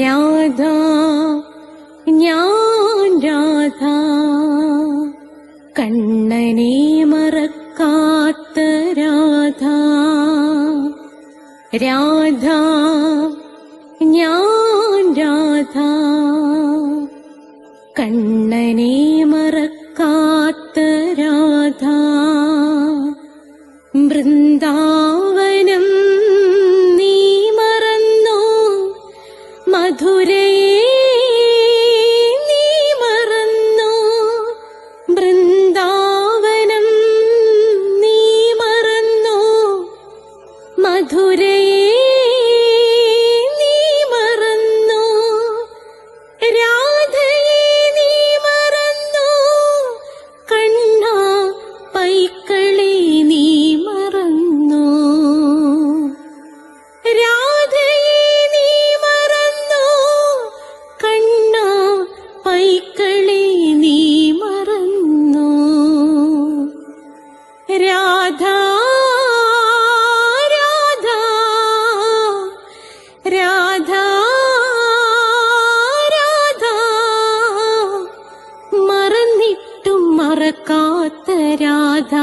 രാധ ഞാൻ രാധ കണ്ണനെ മറക്കാത്ത രാധ. രാധ ഞാൻ രാധ കണ്ണനെ മറക്കാത്ത രാധ. വൃന്ദാവനം നീ മറന്നോ, മധുരയെ നീ മറന്നോ. വൃന്ദാവനം നീ മറന്നോ, മധുരയെ നീ മറന്നോ. രാധയെ നീ മറന്നോ, കണ്ണാ പൈക്കളെ നീ മറന്നോ. രാധയെ നീ മറന്നോ, കണ്ണാ പൈക്കളെ നീ മറന്നോ. രാധ രാധ രാധ രാധ മറന്നിട്ടും മറക്കാത്ത രാധ.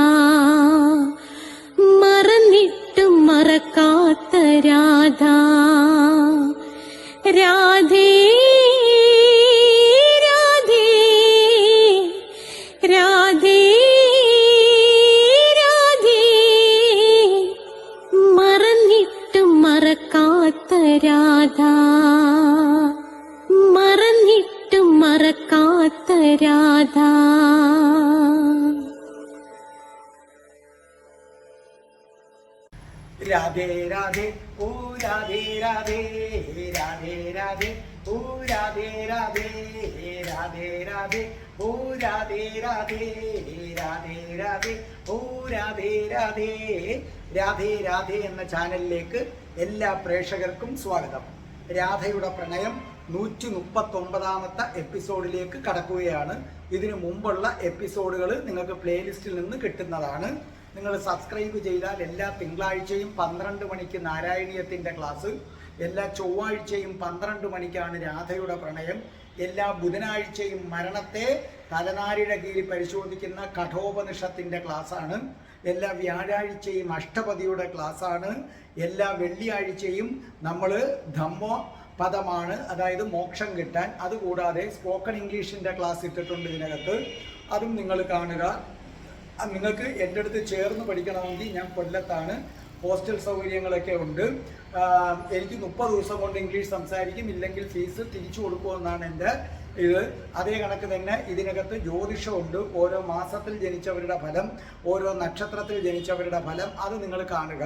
മറന്നിട്ടും മറക്കാത്ത രാധ. രാധേ രാധേ രാധേ രാധേ മറന്നിട്ടും മറക്കാത്ത രാധ. മറന്നിട്ടും മറക്കാത്ത രാധ. രാധേ രാധേ ഓ രാധേ രാധേ രാധേ രാധേ ഓ രാധേ രാധേ രാധേ രാധേ ഓ രാധേ രാധേ രാധേ രാധേ ഓ രാധേ രാധേ. രാധേ രാധേ എന്ന ചാനലിലേക്ക് എല്ലാ പ്രേക്ഷകർക്കും സ്വാഗതം. രാധയുടെ പ്രണയം 139ാമത്തെ എപ്പിസോഡിലേക്ക് കടക്കുകയാണ്. ഇതിനു മുമ്പുള്ള എപ്പിസോഡുകൾ നിങ്ങൾക്ക് പ്ലേലിസ്റ്റിൽ നിന്ന് കിട്ടുന്നതാണ്. നിങ്ങൾ സബ്സ്ക്രൈബ് ചെയ്താൽ എല്ലാ തിങ്കളാഴ്ചയും 12 മണിക്ക് നാരായണീയത്തിൻ്റെ ക്ലാസ്, എല്ലാ ചൊവ്വാഴ്ചയും 12 മണിക്കാണ് രാധയുടെ പ്രണയം, എല്ലാ ബുധനാഴ്ചയും മരണത്തെ തലനാരിയുടെ കീഴിൽ പരിശോധിക്കുന്ന കഠോപനിഷത്തിൻ്റെ ക്ലാസ്സാണ്, എല്ലാ വ്യാഴാഴ്ചയും അഷ്ടപതിയുടെ ക്ലാസ്സാണ്, എല്ലാ വെള്ളിയാഴ്ചയും നമ്മൾ ധമ്മോ പദമാണ്, അതായത് മോക്ഷം കിട്ടാൻ. അതുകൂടാതെ സ്പോക്കൺ ഇംഗ്ലീഷിൻ്റെ ക്ലാസ് ഇട്ടിട്ടുണ്ട് ഇതിനകത്ത്, അതും നിങ്ങൾ കാണുക. നിങ്ങൾക്ക് എൻ്റെ അടുത്ത് ചേർന്ന് പഠിക്കണമെങ്കിൽ ഞാൻ കൊല്ലത്താണ്, ഹോസ്റ്റൽ സൗകര്യങ്ങളൊക്കെ ഉണ്ട്. എനിക്ക് 30 ദിവസം കൊണ്ട് ഇംഗ്ലീഷ് സംസാരിക്കും, ഇല്ലെങ്കിൽ ഫീസ് തിരിച്ചു കൊടുക്കുമെന്നാണ് എൻ്റെ ഇത്. അതേ കണക്ക് തന്നെ ഇതിനകത്ത് ജ്യോതിഷമുണ്ട്. ഓരോ മാസത്തിൽ ജനിച്ചവരുടെ ഫലം, ഓരോ നക്ഷത്രത്തിൽ ജനിച്ചവരുടെ ഫലം, അത് നിങ്ങൾ കാണുക.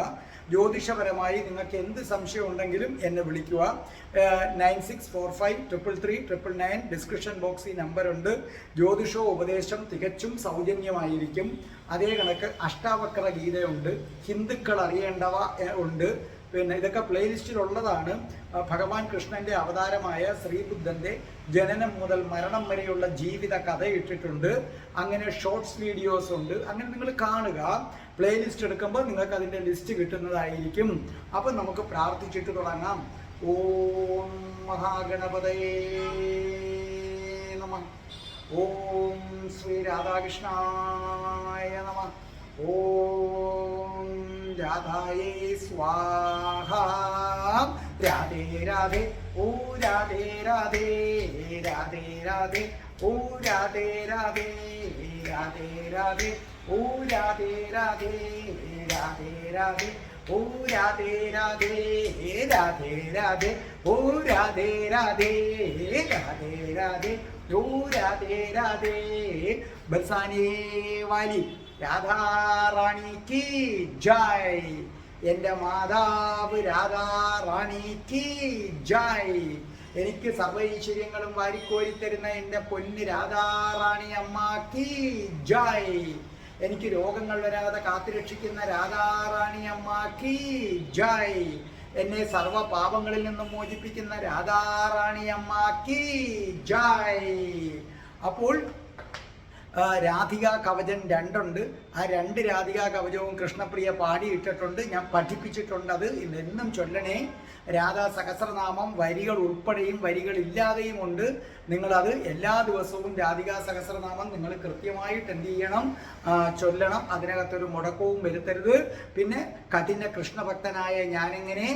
ജ്യോതിഷപരമായി നിങ്ങൾക്ക് എന്ത് സംശയം ഉണ്ടെങ്കിലും എന്നെ വിളിക്കുക. 9645333999 ഡിസ്ക്രിപ്ഷൻ ബോക്സിൽ നമ്പറുണ്ട്. ജ്യോതിഷവും ഉപദേശം തികച്ചും സൗജന്യമായിരിക്കും. അതേ കണക്ക് അഷ്ടാവക്ര ഗീതയുണ്ട്, ഹിന്ദുക്കൾ അറിയേണ്ടവ ഉണ്ട്. പിന്നെ ഇതൊക്കെ പ്ലേലിസ്റ്റിലുള്ളതാണ്. ഭഗവാൻ കൃഷ്ണൻ്റെ അവതാരമായ ശ്രീബുദ്ധൻ്റെ ജനനം മുതൽ മരണം വരെയുള്ള ജീവിത കഥ ഇട്ടിട്ടുണ്ട്. അങ്ങനെ ഷോർട്സ് വീഡിയോസ് ഉണ്ട്. അങ്ങനെ നിങ്ങൾ കാണുക. പ്ലേലിസ്റ്റ് എടുക്കുമ്പോൾ നിങ്ങൾക്ക് അതിൻ്റെ ലിസ്റ്റ് കിട്ടുന്നതായിരിക്കും. അപ്പം നമുക്ക് പ്രാർത്ഥിച്ചിട്ട് തുടങ്ങാം. ഓം മഹാഗണപതയേ നമഃ. ഓം ശ്രീ രാധാകൃഷ്ണായ നമഃ. ഓം രാധായേ സ്വാഹ. രാധേ രാധേ ഓ രാധേ രാധേ രാധേ രാധേ ഓ രാധേ രാധേ രാധേ രാധേ ഓ രാധേ രാധേ രാധേ രാധേ ഓ രാധേ രാധേ രാധേ രാധേ ഓ രാധേ രാധേ രാധേ രാധേ ഓ രാധേ രാധേ. ബർസാനേ വാലി രാധാറാണി കി ജയ്. എൻ്റെ മാതാവ് രാധാറാണി കി ജയ്. എനിക്ക് സർവൈശ്വര്യങ്ങളും വാരിക്കോരിത്തരുന്ന എൻ്റെ പൊന്ന് രാധാറാണി അമ്മ കി ജയ്. എനിക്ക് രോഗങ്ങൾ വരാതെ കാത്തുരക്ഷിക്കുന്ന രാധാറാണി അമ്മ കി ജയ്. എന്നെ സർവ പാപങ്ങളിൽ നിന്നും മോചിപ്പിക്കുന്ന രാധാറാണി അമ്മ കി ജയ്. അപ്പോൾ രാധികാ കവചം 2 ഉണ്ട്. ആ 2 രാധികാ കവചവും കൃഷ്ണപ്രിയ പാടിയിട്ടിട്ടുണ്ട്. ഞാൻ പഠിപ്പിച്ചിട്ടുണ്ട്. അത് എന്നും ചൊല്ലണേ. രാധാ സഹസ്രനാമം വരികൾ ഉൾപ്പെടെയും വരികളില്ലാതെയും ഉണ്ട്. നിങ്ങളത് എല്ലാ ദിവസവും രാധികാ സഹസ്രനാമം നിങ്ങൾ കൃത്യമായിട്ട് എന്ത് ചെയ്യണം, ചൊല്ലണം. അതിനകത്തൊരു മുടക്കവും വരുത്തരുത്. പിന്നെ കഠിന കൃഷ്ണഭക്തനായ ഞാനെങ്ങനെ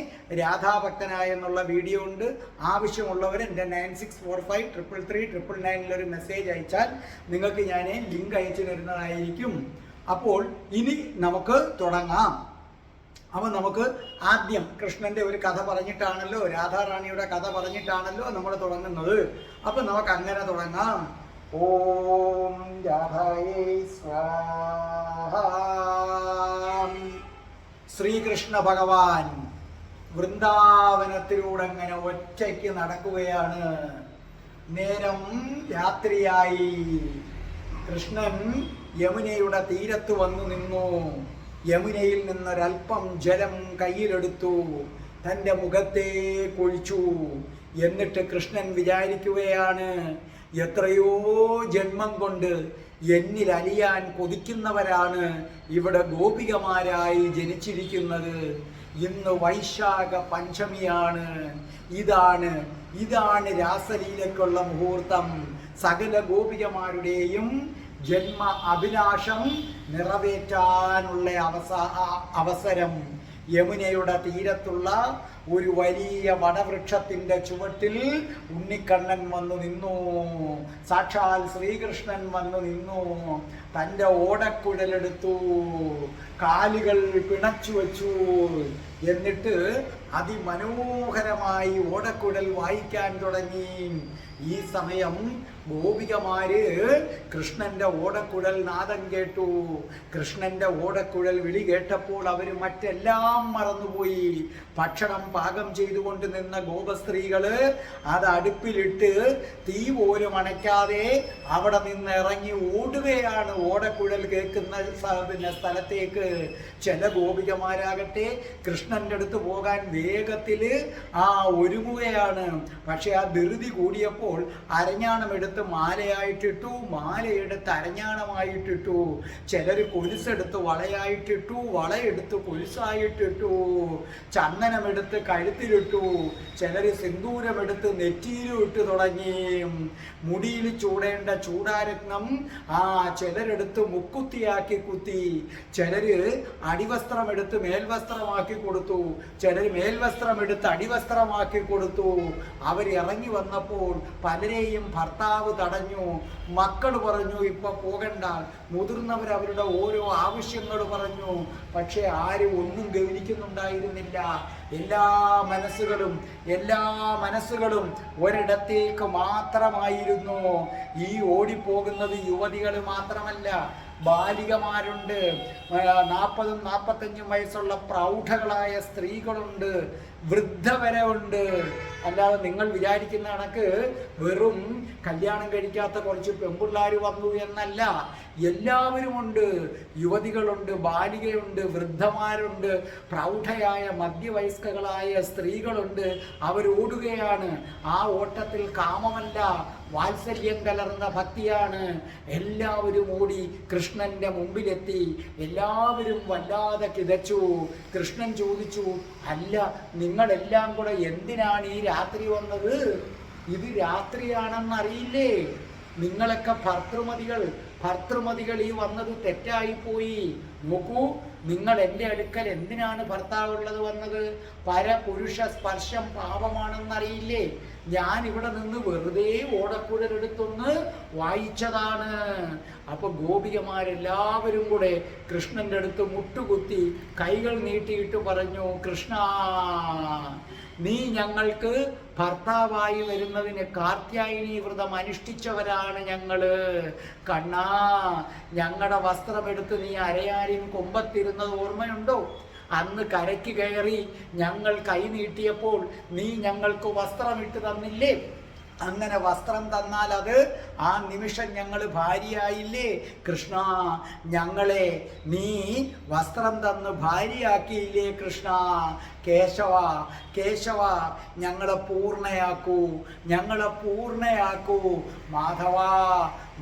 രാധാഭക്തനായ എന്നുള്ള വീഡിയോ ഉണ്ട്. ആവശ്യമുള്ളവർ എൻ്റെ 96453339 ഒരു മെസ്സേജ് അയച്ചാൽ നിങ്ങൾക്ക് ഞാൻ ലിങ്ക് അയച്ചു തരുന്നതായിരിക്കും. അപ്പോൾ ഇനി നമുക്ക് തുടങ്ങാം. അപ്പോൾ നമുക്ക് ആദ്യം കൃഷ്ണന്റെ ഒരു കഥ പറഞ്ഞിട്ടാണല്ലോ, രാധാറാണിയുടെ കഥ പറഞ്ഞിട്ടാണല്ലോ നമ്മൾ തുടങ്ങുന്നത്. അപ്പം നമുക്ക് അങ്ങനെ തുടങ്ങാം. ഓം രാധായേ സ്വാഹ. ശ്രീകൃഷ്ണ ഭഗവാൻ വൃന്ദാവനത്തിലൂടെ അങ്ങനെ ഒറ്റയ്ക്ക് നടക്കുകയാണ്. നേരം രാത്രിയായി. കൃഷ്ണൻ യമുനയുടെ തീരത്ത് വന്നു നിന്നു. യമുനയിൽ നിന്നൊരൽപ്പം ജലം കയ്യിലെടുത്തു, തൻ്റെ മുഖത്തെ കൊഴിച്ചു. എന്നിട്ട് കൃഷ്ണൻ വിചാരിക്കുകയാണ്, എത്രയോ ജന്മം കൊണ്ട് എന്നിൽ അലിയാൻ കൊതിക്കുന്നവരാണ് ഇവിടെ ഗോപികമാരായി ജനിച്ചിരിക്കുന്നത്. ഇന്ന് വൈശാഖ പഞ്ചമിയാണ്. ഇതാണ് രാസലീലയ്ക്കുള്ള മുഹൂർത്തം. സകല ഗോപികമാരുടെയും ജന്മ അഭിലാഷം നിറവേറ്റാനുള്ള അവസരം. യമുനയുടെ തീരത്തുള്ള ഒരു വലിയ വടവൃക്ഷത്തിന്റെ ചുവട്ടിൽ ഉണ്ണിക്കണ്ണൻ വന്നു നിന്നു. സാക്ഷാൽ ശ്രീകൃഷ്ണൻ വന്നു നിന്നു. തൻ്റെ ഓടക്കുഴലെടുത്തു, കാലുകൾ പിണച്ചു വച്ചു. എന്നിട്ട് അതിമനോഹരമായി ഓടക്കുഴൽ വായിക്കാൻ തുടങ്ങി. ഈ സമയം ഗോപികമാര് കൃഷ്ണന്റെ ഓടക്കുഴൽ നാദം കേട്ടു. കൃഷ്ണന്റെ ഓടക്കുഴൽ വിളി കേട്ടപ്പോൾ അവർ മറ്റെല്ലാം മറന്നുപോയി. ഭക്ഷണം പാകം ചെയ്തുകൊണ്ട് നിന്ന ഗോപസ്ത്രീകള് അത് അടുപ്പിലിട്ട് തീ പോലും അണയ്ക്കാതെ അവിടെ നിന്ന് ഇറങ്ങി ഓടുകയാണ് ഓടക്കുഴൽ കേൾക്കുന്ന സ്ഥലത്തേക്ക്. ചില ഗോപികമാരാകട്ടെ കൃഷ്ണന്റെ അടുത്ത് പോകാൻ വേഗത്തില് ഒരുങ്ങുകയാണ്. പക്ഷെ ആ ധൃതി കൂടിയപ്പോൾ അരഞ്ഞാണം എടുത്ത് മാലയായിട്ടിട്ടു, മാലയെടുത്ത് അരഞ്ഞാണമായിട്ടിട്ടു. ചിലർ കൊലുസെടുത്ത് വളയായിട്ടിട്ടു, വളയെടുത്ത് കൊലുസായിട്ടിട്ടു. ചന്ദനമെടുത്ത് കഴുത്തിലിട്ടു. ചിലർ സിന്ദൂരമെടുത്ത് നെറ്റിയിലും ഇട്ട് തുടങ്ങി. മുടിയിൽ ചൂടേണ്ട ചൂടാരത്നം ചിലരെടുത്ത് മുക്കുത്തിയാക്കി കുത്തി. ചിലര് അടിവസ്ത്രമെടുത്ത് മേൽവസ്ത്രമാക്കി കൊടുത്തു. ചിലർ മേൽവസ്ത്രമെടുത്ത് അടിവസ്ത്രമാക്കി കൊടുത്തു. അവർ ഇറങ്ങി വന്നപ്പോൾ പലരെയും ഭർത്താവ് തടഞ്ഞു. മക്കൾ പറഞ്ഞു ഇപ്പൊ പോകണ്ട. മുതിർന്നവർ അവരുടെ ഓരോ ആവശ്യങ്ങൾ പറഞ്ഞു. പക്ഷെ ആരും ഒന്നും ഗൗനിക്കുന്നുണ്ടായിരുന്നില്ല. എല്ലാ മനസ്സുകളും ഒരിടത്തേക്ക് മാത്രമായിരുന്നു. ഈ ഓടിപ്പോകുന്നത് യുവതികൾ മാത്രമല്ല, ബാലികമാരുണ്ട്. 40-ഉം 45-ഉം വയസ്സുള്ള പ്രൗഢകളായ സ്ത്രീകളുണ്ട്, വൃദ്ധ വരെ ഉണ്ട്. അല്ലാതെ നിങ്ങൾ വിചാരിക്കുന്ന കണക്ക് വെറും കല്യാണം കഴിക്കാത്ത കുറച്ച് പെൺപിള്ളാർ വന്നു എന്നല്ല. എല്ലാവരുമുണ്ട്. യുവതികളുണ്ട്, ബാലികയുണ്ട്, വൃദ്ധമാരുണ്ട്, പ്രൗഢയായ മധ്യവയസ്കകളായ സ്ത്രീകളുണ്ട്. അവരോടുകയാണ്. ആ ഓട്ടത്തിൽ കാമമല്ല, വാത്സല്യം കലർന്ന ഭക്തിയാണ്. എല്ലാവരും ഓടി കൃഷ്ണന്റെ മുമ്പിലെത്തി. എല്ലാവരും വല്ലാതെ കിതച്ചു. കൃഷ്ണൻ ചോദിച്ചു, അല്ല നിങ്ങളെല്ലാം കൂടെ എന്തിനാണ് ഈ രാത്രി വന്നത്? ഇത് രാത്രിയാണെന്നറിയില്ലേ? നിങ്ങളൊക്കെ ഭർത്തൃമതികൾ ഈ വന്നത് തെറ്റായിപ്പോയി. നോക്കൂ, നിങ്ങൾ എൻ്റെ അടുക്കൽ എന്തിനാണ് ഭർത്താവുള്ളത് വന്നത്? പരപുരുഷ സ്പർശം പാപമാണെന്നറിയില്ലേ? ഞാൻ ഇവിടെ നിന്ന് വെറുതെ ഓടക്കുഴലെടുത്തൊന്ന് വായിച്ചതാണ്. അപ്പൊ ഗോപികമാരെല്ലാവരും കൂടെ കൃഷ്ണന്റെ അടുത്ത് മുട്ടുകുത്തി കൈകൾ നീട്ടിയിട്ട് പറഞ്ഞു, കൃഷ്ണ, നീ ഞങ്ങൾക്ക് ഭർത്താവായി വരുന്നതിന് കാർത്യായനി വ്രതം അനുഷ്ഠിച്ചവരാണ് ഞങ്ങള്. കണ്ണാ, ഞങ്ങളുടെ വസ്ത്രമെടുത്ത് നീ അരയാരിൻ കൊമ്പത്തിരുന്നത് ഓർമ്മയുണ്ടോ? അന്ന് കരയ്ക്ക് കയറി ഞങ്ങൾ കൈ നീട്ടിയപ്പോൾ നീ ഞങ്ങൾക്ക് വസ്ത്രമിട്ട് തന്നില്ലേ? അങ്ങനെ വസ്ത്രം തന്നാൽ അത് ആ നിമിഷം ഞങ്ങൾ ഭാര്യയായില്ലേ? കൃഷ്ണ, ഞങ്ങളെ നീ വസ്ത്രം തന്ന് ഭാര്യയാക്കിയില്ലേ? കൃഷ്ണ, കേശവ, ഞങ്ങളെ പൂർണ്ണയാക്കൂ. മാധവ,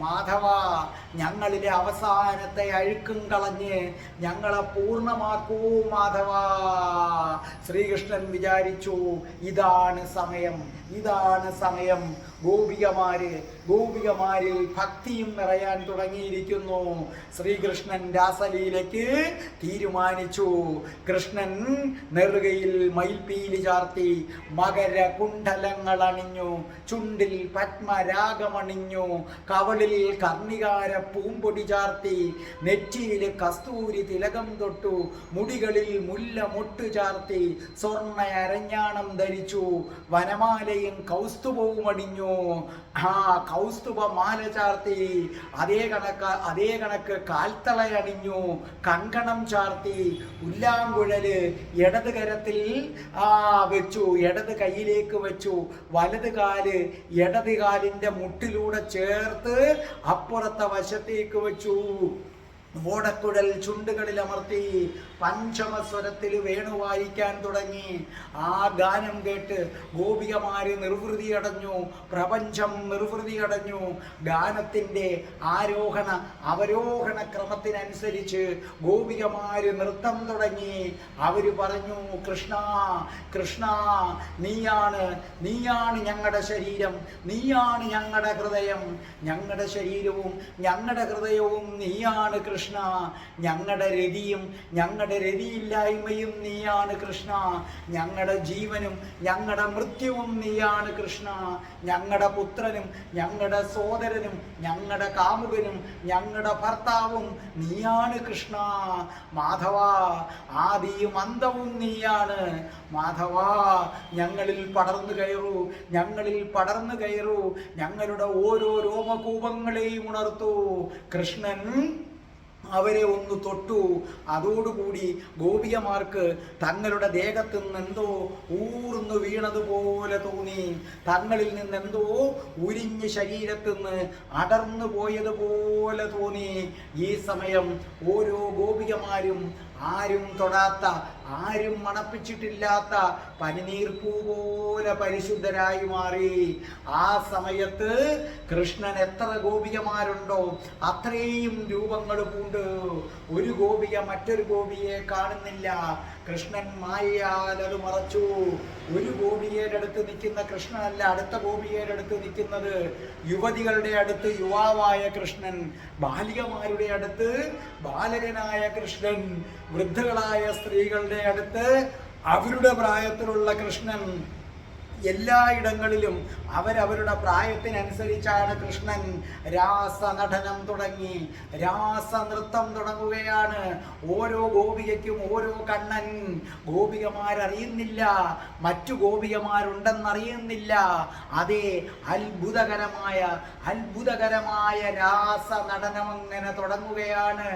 മാധവ, ഞങ്ങളിലെ അവസാനത്തെ അഴുക്കും കളഞ്ഞ് ഞങ്ങളെ പൂർണ്ണമാക്കൂ മാധവ. ശ്രീകൃഷ്ണൻ വിചാരിച്ചു, ഇതാണ് സമയം, ഇതാണ് സമയം. ഗോപികമാരിൽ ഭക്തിയും നിറയാൻ തുടങ്ങിയിരിക്കുന്നു. ശ്രീകൃഷ്ണൻ രാസലീലയ്ക്ക് തീരുമാനിച്ചു. കൃഷ്ണൻ നെറുകയിൽ മയിൽപ്പീലി ചാർത്തി, മകര കുണ്ഡലങ്ങൾ അണിഞ്ഞു, ചുണ്ടിൽ പത്മരാഗമണിഞ്ഞു, കവളിൽ കർണികാര പൂമ്പൊടി ചാർത്തി, നെറ്റിയിൽ കസ്തൂരി തിലകം തൊട്ടു, മുടികളിൽ മുല്ല മൊട്ടു ചാർത്തി, സ്വർണ്ണ അരഞ്ഞാണം ധരിച്ചു, വനമാലയും കൗസ്തുഭവും അണിഞ്ഞു. കൗസ്തുഭ മാല ചാർത്തി, അതേ കണക്ക് കാൽത്തളയണിഞ്ഞു, കങ്കണം ചാർത്തി, ഉല്ലാങ്കുഴല് ഇടത് കരത്തിൽ വെച്ചു, ഇടത് കൈയിലേക്ക് വെച്ചു, വലത് കാല് ഇടത് കാലിന്റെ മുട്ടിലൂടെ ചേർത്ത് അപ്പുറത്തെ വശത്തേക്ക് വെച്ചു. ഓടക്കുഴൽ ചുണ്ടുകളിൽ അമർത്തി പഞ്ചമസ്വരത്തിൽ വേണു വായിക്കാൻ തുടങ്ങി. ആ ഗാനം കേട്ട് ഗോപികമാര് നിർവൃതിയടഞ്ഞു, പ്രപഞ്ചം നിർവൃതിയടഞ്ഞു. ഗാനത്തിൻ്റെ ആരോഹണ അവരോഹണ ക്രമത്തിനനുസരിച്ച് ഗോപികമാര് നൃത്തം തുടങ്ങി. അവര് പറഞ്ഞു, കൃഷ്ണ കൃഷ്ണ, നീയാണ് ഞങ്ങളുടെ ശരീരം, നീയാണ് ഞങ്ങളുടെ ഹൃദയം, ഞങ്ങളുടെ ശരീരവും ഞങ്ങളുടെ ഹൃദയവും നീയാണ് കൃഷ്ണ. ഞങ്ങളുടെ രതിയും ഞങ്ങളുടെ രതിയില്ലായ്മയും നീയാണ് കൃഷ്ണ. ഞങ്ങളുടെ ജീവനും ഞങ്ങളുടെ മൃത്യുവും നീയാണ് കൃഷ്ണ. ഞങ്ങളുടെ പുത്രനും ഞങ്ങളുടെ സോദരനും ഞങ്ങളുടെ കാമുകനും ഞങ്ങളുടെ ഭർത്താവും നീയാണ് കൃഷ്ണ. മാധവ, ആദിയും അന്തവും നീയാണ്. മാധവ, ഞങ്ങളിൽ പടർന്നു കയറൂ, ഞങ്ങളിൽ പടർന്നു കയറൂ, ഞങ്ങളുടെ ഓരോ രോമകൂപങ്ങളെയും ഉണർത്തൂ. കൃഷ്ണൻ അവരെ ഒന്ന് തൊട്ടു. അതോടുകൂടി ഗോപികമാർക്ക് തങ്ങളുടെ ദേഹത്തു നിന്നെന്തോ ഊർന്നു വീണതുപോലെ തോന്നി. തങ്ങളിൽ നിന്നെന്തോ ഉരിഞ്ഞ് ശരീരത്തിൽ നിന്ന് അടർന്നു പോയതുപോലെ തോന്നി. ഈ സമയം ഓരോ ഗോപികമാരും ആരും തൊടാത്ത, ആരും മണപ്പിച്ചിട്ടില്ലാത്ത പനിനീർപ്പൂ പോലെ പരിശുദ്ധരായി മാറി. ആ സമയത്ത് കൃഷ്ണൻ എത്ര ഗോപികമാരുണ്ടോ അത്രയും രൂപങ്ങൾ പൂണ്ട്. ഒരു ഗോപിക മറ്റൊരു ഗോപിയെ കാണുന്നില്ല. കൃഷ്ണൻ മായയാൽ അത് മറച്ചു. ഒരു ഗോപികയുടെ അടുത്ത് നിൽക്കുന്ന കൃഷ്ണനല്ല അടുത്ത ഗോപികയുടെ അടുത്ത് നിൽക്കുന്നത്. യുവതികളുടെ അടുത്ത് യുവാവായ കൃഷ്ണൻ, ബാലികമാരുടെ അടുത്ത് ബാലകനായ കൃഷ്ണൻ, വൃദ്ധകളായ സ്ത്രീകളുടെ അടുത്ത് അവരുടെ പ്രായത്തിലുള്ള കൃഷ്ണൻ. എല്ലായിടങ്ങളിലും അവരവരുടെ പ്രായത്തിനനുസരിച്ചാണ് കൃഷ്ണൻ രാസനടനം തുടങ്ങി, രാസനൃത്തം തുടങ്ങുകയാണ്. ഓരോ ഗോപികയ്ക്കും ഓരോ കണ്ണൻ. ഗോപികമാരറിയുന്നില്ല, മറ്റു ഗോപികമാരുണ്ടെന്നറിയുന്നില്ല. അതേ അത്ഭുതകരമായ രാസനടനം അങ്ങനെ തുടങ്ങുകയാണ്.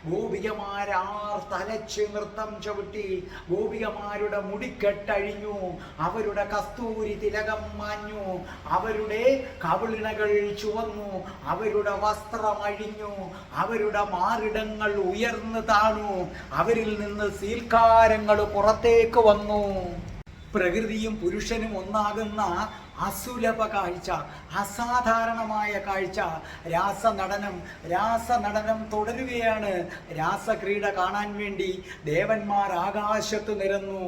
ഗോപികമാരാർ തലച്ച് നൃത്തം ചവിട്ടി. ഗോപികമാരുടെ മുടിക്കെട്ടഴിഞ്ഞു, അവരുടെ കസ്തൂരി തിലകം മാഞ്ഞു, അവരുടെ കവിളിണകൾ ചുവന്നു, അവരുടെ വസ്ത്രം അഴിഞ്ഞു, അവരുടെ മാറിടങ്ങൾ ഉയർന്നു താണു, അവരിൽ നിന്ന് സീൽക്കാരങ്ങൾ പുറത്തേക്ക് വന്നു. പ്രകൃതിയും പുരുഷനും ഒന്നാകുന്ന അസുലഭ കാഴ്ച, അസാധാരണമായ കാഴ്ച. രാസനടനം തുടരുകയാണ്. രാസക്രീഡ കാണാൻ വേണ്ടി ദേവന്മാർ ആകാശത്ത് നിരന്നു.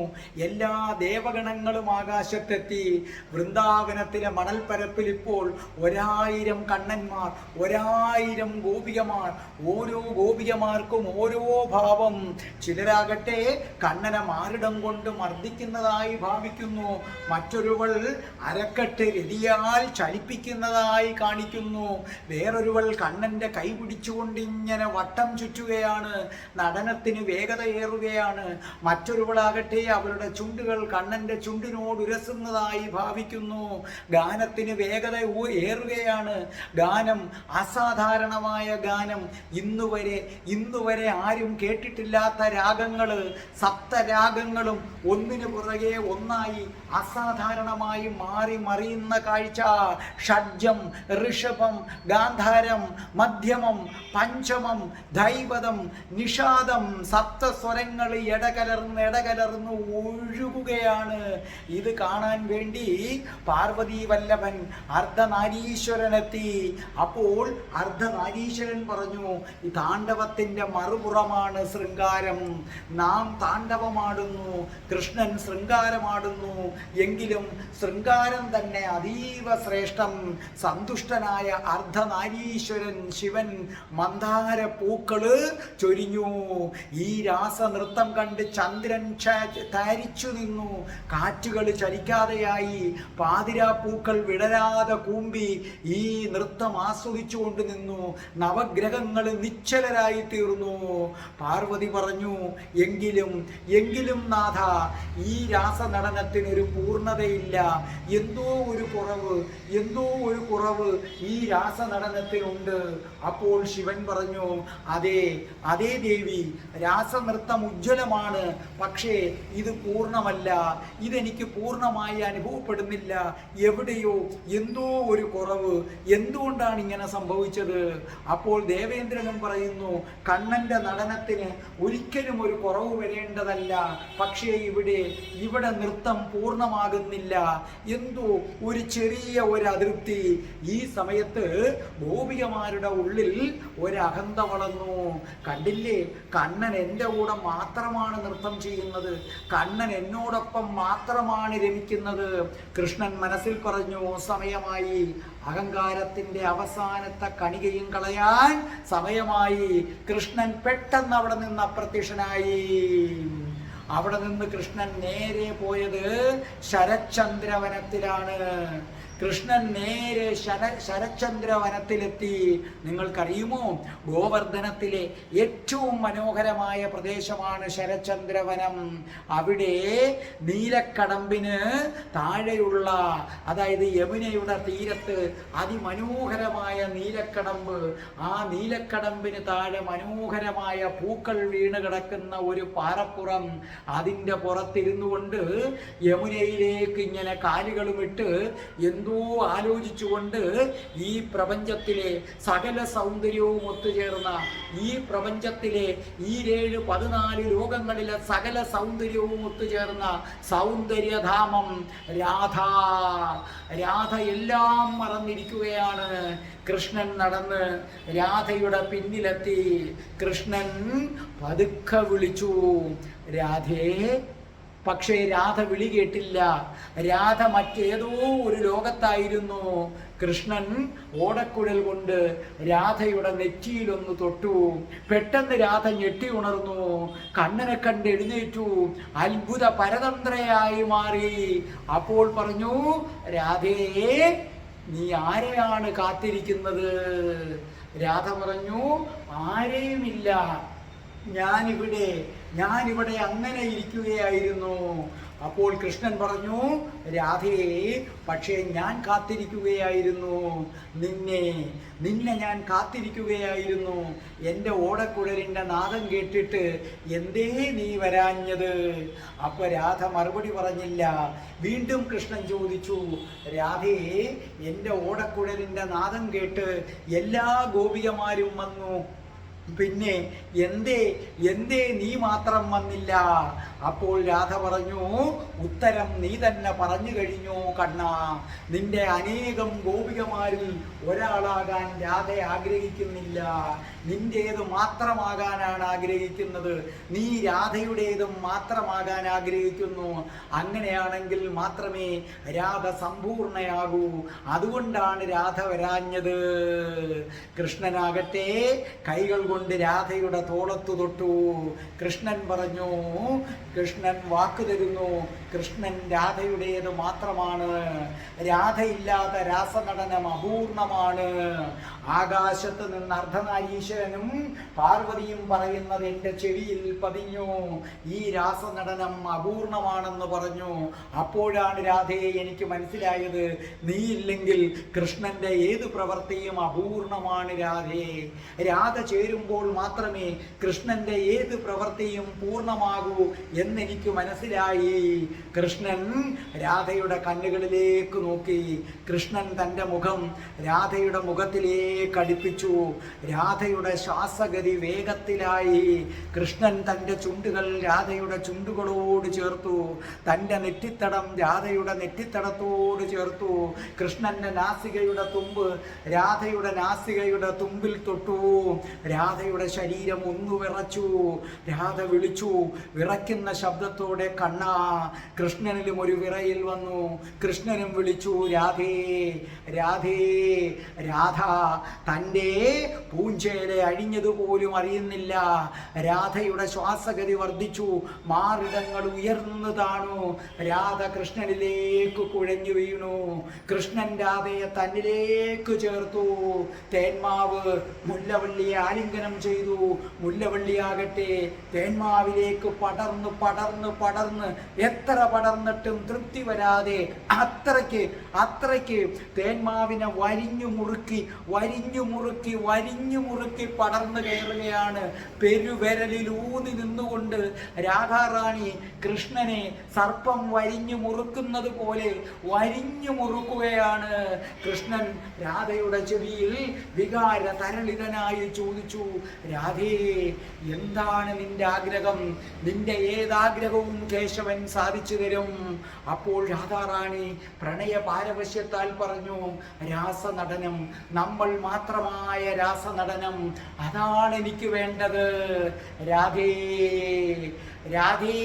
എല്ലാ ദേവഗണങ്ങളും ആകാശത്തെത്തി. വൃന്ദാവനത്തിലെ മണൽപ്പരപ്പിൽ ഇപ്പോൾ 1000 കണ്ണന്മാർ, 1000 ഗോപികമാർ. ഓരോ ഗോപികമാർക്കും ഓരോ ഭാവം. ചിലരാകട്ടെ കണ്ണനെ മാറിടം കൊണ്ട് മർദ്ദിക്കുന്നതായി ഭാവിക്കുന്നു. മറ്റൊരുവൾ അരക്കെട്ട് രതിയാൽ ചലിപ്പിക്കുന്നതായി കാണിക്കുന്നു. വേറൊരുവൾ കണ്ണന്റെ കൈ പിടിച്ചുകൊണ്ട് ഇങ്ങനെ വട്ടം ചുറ്റുകയാണ്. നടനത്തിന് വേഗതയേറുകയാണ്. മറ്റൊരുവളാകട്ടെ അവളുടെ ചുണ്ടുകൾ കണ്ണന്റെ ചുണ്ടിനോട് ഉരസുന്നതായി ഭാവിക്കുന്നു. ഗാനത്തിന് വേഗത ഏറുകയാണ്. ഗാനം അസാധാരണമായ ഗാനം. ഇന്നുവരെ ആരും കേട്ടിട്ടില്ലാത്ത രാഗങ്ങള്, സപ്തരാഗങ്ങളും ഒന്നിനു പുറകെ ഒന്നായി അസാധാരണമായി മാറി മറിയുന്ന കാഴ്ച. ഷഡ്ജം, ഋഷഭം, ഗാന്ധാരം, മധ്യമം, പഞ്ചമം, ധൈവതം, നിഷാദം, സപ്തസ്വരങ്ങൾ ഇടകലർന്ന് ഒഴുകുകയാണ്. ഇത് കാണാൻ വേണ്ടി പാർവതി വല്ലഭൻ അർദ്ധനാരീശ്വരനെത്തി. അപ്പോൾ അർദ്ധനാരീശ്വരൻ പറഞ്ഞു, ഈ താണ്ഡവത്തിന്റെ മറുപുറമാണ് ശൃംഗാരം. നാം താണ്ഡവമാടുന്നു, കൃഷ്ണൻ ശൃംഗാരമാടുന്നു. എങ്കിലും ശൃംഗാരം തന്നെ അതീവ ശ്രേഷ്ഠം. സന്തുഷ്ടനായ അർദ്ധനാരീശ്വരൻ ശിവൻ മന്ദാര പൂക്കള് ചൊരിഞ്ഞു. ഈ രാസനൃത്തം കണ്ട് ചന്ദ്രൻ തരിച്ചു നിന്നു. കാറ്റുകൾ ചലിക്കാതെയായി, പാതിരാപ്പൂക്കൾ വിടരാതെ കൂമ്പി ഈ നൃത്തം ആസ്വദിച്ചുകൊണ്ട് നിന്നു. നവഗ്രഹങ്ങൾ നിശ്ചലരായി തീർന്നു. പാർവതി പറഞ്ഞു, എങ്കിലും നാഥ, ഈ രാസനടനത്തിനൊരു പൂർണ്ണതയില്ല. എന്തോ ഒരു കുറവ് ഈ രാസനടനത്തിനുണ്ട്. അപ്പോൾ ശിവൻ പറഞ്ഞു, അതേ ദേവി, രാസനൃത്തം ഉജ്ജ്വലമാണ്, പക്ഷേ ഇത് പൂർണ്ണമല്ല. ഇതെനിക്ക് പൂർണ്ണമായി അനുഭവപ്പെടുന്നില്ല. എവിടെയോ എന്തോ ഒരു കുറവ്. എന്തുകൊണ്ടാണ് ഇങ്ങനെ സംഭവിച്ചത്? അപ്പോൾ ദേവേന്ദ്രനും പറയുന്നു, കണ്ണന്റെ നടനത്തിന് ഒരിക്കലും ഒരു കുറവ് വരേണ്ടതല്ല, പക്ഷേ ഇവിടെ നൃത്തം പൂർണ്ണമാകുന്നില്ല. എന്തോ ഒരു ചെറിയ അതൃപ്തി. ഈ സമയത്ത് ഗോപികമാരുടെ ഉള്ളിൽ ഒരഹന്ത വളർന്നു. കണ്ടില്ലേ, കണ്ണൻ എൻ്റെ കൂടെ മാത്രമാണ് നൃത്തം ചെയ്യുന്നത്, കണ്ണൻ എന്നോടൊപ്പം മാത്രമാണ് രമിക്കുന്നത്. കൃഷ്ണൻ മനസ്സിൽ പറഞ്ഞു, സമയമായി, അഹങ്കാരത്തിന്റെ അവസാനത്തെ കണികയും കളയാൻ സമയമായി. കൃഷ്ണൻ പെട്ടെന്ന് അവിടെ നിന്ന് അപ്രത്യക്ഷനായി. അവിടെ നിന്ന് കൃഷ്ണൻ നേരെ പോയത് ശരചന്ദ്രവനത്തിലാണ്. കൃഷ്ണൻ നേരെ ശരചന്ദ്രവനത്തിലെത്തി. നിങ്ങൾക്കറിയുമോ, ഗോവർദ്ധനത്തിലെ ഏറ്റവും മനോഹരമായ പ്രദേശമാണ് ശരചന്ദ്രവനം. അവിടെ നീലക്കടമ്പിന് താഴെയുള്ള, അതായത് യമുനയുടെ തീരത്ത് അതിമനോഹരമായ നീലക്കടമ്പ്, ആ നീലക്കടമ്പിന് താഴെ മനോഹരമായ പൂക്കൾ വീണ് കിടക്കുന്ന ഒരു പാറപ്പുറം. അതിൻ്റെ പുറത്തിരുന്നു കൊണ്ട് യമുനയിലേക്ക് ഇങ്ങനെ കാലുകളുമിട്ട് എന്തോ ആലോചിച്ചുകൊണ്ട് ഈ പ്രപഞ്ചത്തിലെ സകല സൗന്ദര്യവും ഒത്തുചേർന്ന, ഈ പ്രപഞ്ചത്തിലെ ഈ 14 ലോകങ്ങളിലെ സകല സൗന്ദര്യവും ഒത്തുചേർന്ന സൗന്ദര്യധാമം രാധ എല്ലാം മറന്നിരിക്കുകയാണ്. കൃഷ്ണൻ നടന്ന് രാധയുടെ പിന്നിലെത്തി. കൃഷ്ണൻ പതുക്കെ വിളിച്ചു, രാധേ. പക്ഷേ രാധ വിളി കേട്ടില്ല. രാധ മറ്റേതോ ഒരു ലോകത്തായിരുന്നു. കൃഷ്ണൻ ഓടക്കുഴൽ കൊണ്ട് രാധയുടെ നെറ്റിയിലൊന്ന് തൊട്ടു. പെട്ടെന്ന് രാധ ഞെട്ടി ഉണർന്നു. കണ്ണനെ കണ്ട് എഴുന്നേറ്റു. അത്ഭുത പരതന്ത്രയായി മാറി. അപ്പോൾ പറഞ്ഞു, രാധേ, നീ ആരെയാണ് കാത്തിരിക്കുന്നത്? രാധ പറഞ്ഞു, ആരെയുമില്ല, ഞാനിവിടെ അങ്ങനെ ഇരിക്കുകയായിരുന്നു. അപ്പോൾ കൃഷ്ണൻ പറഞ്ഞു, രാധയെ, പക്ഷേ ഞാൻ കാത്തിരിക്കുകയായിരുന്നു, നിന്നെ ഞാൻ കാത്തിരിക്കുകയായിരുന്നു. എൻ്റെ ഓടക്കുഴലിൻ്റെ നാദം കേട്ടിട്ട് എന്തേ നീ വരാഞ്ഞത്? അപ്പോൾ രാധ മറുപടി പറഞ്ഞില്ല. വീണ്ടും കൃഷ്ണൻ ചോദിച്ചു, രാധയെ, എൻ്റെ ഓടക്കുഴലിൻ്റെ നാദം കേട്ട് എല്ലാ ഗോപികമാരും വന്നു, പിന്നെ എന്തേ നീ മാത്രം വന്നില്ല? അപ്പോൾ രാധ പറഞ്ഞു, ഉത്തരം നീ തന്നെ പറഞ്ഞു കഴിഞ്ഞു കണ്ണ. നിന്റെ അനേകം ഗോപികമാരിൽ ഒരാളാകാൻ രാധ ആഗ്രഹിക്കുന്നില്ല. നിന്റേത് മാത്രമാകാനാണ് ആഗ്രഹിക്കുന്നത്. നീ രാധയുടേതും മാത്രമാകാൻ ആഗ്രഹിക്കുന്നു. അങ്ങനെയാണെങ്കിൽ മാത്രമേ രാധ സമ്പൂർണയാകൂ. അതുകൊണ്ടാണ് രാധ വരാഞ്ഞത്. കൃഷ്ണനാകട്ടെ കൈകൾ കൊണ്ട് രാധയുടെ തോളത്തു തൊട്ടു. കൃഷ്ണൻ പറഞ്ഞു, കൃഷ്ണൻ വാക്ക് തരുന്നു, കൃഷ്ണൻ രാധയുടേത് മാത്രമാണ്. രാധയില്ലാത്ത രാസനടനം അപൂർണമാണ്. ആകാശത്ത് നിന്ന് അർദ്ധനാരീശ്വരനും പാർവതിയും പറയുന്നത് എൻ്റെ ചെവിയിൽ പതിഞ്ഞു. ഈ രാസനടനം അപൂർണമാണെന്ന് പറഞ്ഞു. അപ്പോഴാണ് രാധയെ എനിക്ക് മനസ്സിലായത്, നീയില്ലെങ്കിൽ കൃഷ്ണന്റെ ഏത് പ്രവൃത്തിയും അപൂർണമാണ് രാധേ. രാധ ചേരുമ്പോൾ മാത്രമേ കൃഷ്ണന്റെ ഏത് പ്രവൃത്തിയും പൂർണ്ണമാകൂ എന്നെനിക്ക് മനസ്സിലായി. കൃഷ്ണൻ രാധയുടെ കണ്ണുകളിലേക്ക് നോക്കി. കൃഷ്ണൻ തൻ്റെ മുഖം രാധയുടെ മുഖത്തിലേക്ക് അടുപ്പിച്ചു. രാധയുടെ ശ്വാസഗതി വേഗത്തിലായി. കൃഷ്ണൻ തൻ്റെ ചുണ്ടുകൾ രാധയുടെ ചുണ്ടുകളോട് ചേർത്തു. തൻ്റെ നെറ്റിത്തടം രാധയുടെ നെറ്റിത്തടത്തോട് ചേർത്തു. കൃഷ്ണൻ്റെ നാസികയുടെ തുമ്പ് രാധയുടെ നാസികയുടെ തുമ്പിൽ തൊട്ടു. രാധയുടെ ശരീരം ഒന്ന് വിറച്ചു. രാധ വിളിച്ചു. വിറയ്ക്കുന്ന ശബ്ദത്തോടെ കണ്ണാ. കൃഷ്ണനിലും ഒരു വിറയിൽ വന്നു. കൃഷ്ണനും വിളിച്ചു, രാധേ രാധേ. രാധ തൻ്റെ പൂഞ്ചേല അഴിഞ്ഞതുപോലും അറിയുന്നില്ല. രാധയുടെ ശ്വാസഗതി വർദ്ധിച്ചു. മാറിടങ്ങൾ ഉയർന്നു താണു. രാധ കൃഷ്ണനിലേക്ക് കുഴഞ്ഞു വീണു. കൃഷ്ണൻ രാധയെ തന്നിലേക്ക് ചേർത്തു. തേന്മാവ് മുല്ലവള്ളിയെ ആലിംഗനം ചെയ്തു. മുല്ലവള്ളിയാകട്ടെ തേന്മാവിലേക്ക് പടർന്ന് പടർന്ന് പടർന്ന് എത്ര പടർന്നിട്ടും തൃപ്തി വരാതെ അത്രയ്ക്ക് തേന്മാവിനെ വരിഞ്ഞു മുറുക്കി പടർന്നു കയറുകയാണ്. പെരുവിരലിൽ ഊന്നി നിന്നുകൊണ്ട് രാധാറാണി കൃഷ്ണനെ സർപ്പം വരിഞ്ഞു മുറുക്കുന്നത് പോലെ വരിഞ്ഞു മുറുക്കുകയാണ്. കൃഷ്ണൻ രാധയുടെ ചെവിയിൽ വികാര തരളിതനായി ചോദിച്ചു, രാധേ, എന്താണ് നിന്റെ ആഗ്രഹം? നിന്റെ ഏതാഗ്രഹവും കേശവൻ സാധിച്ചു തരും. അപ്പോൾ രാധാറാണി പ്രണയ പാരവശ്യത്താൽ പറഞ്ഞു, രാസനടനം, നമ്മൾ മാത്രമായ രാസനടനം, അതാണ് എനിക്ക് വേണ്ടത്. രാധേ രാധേ.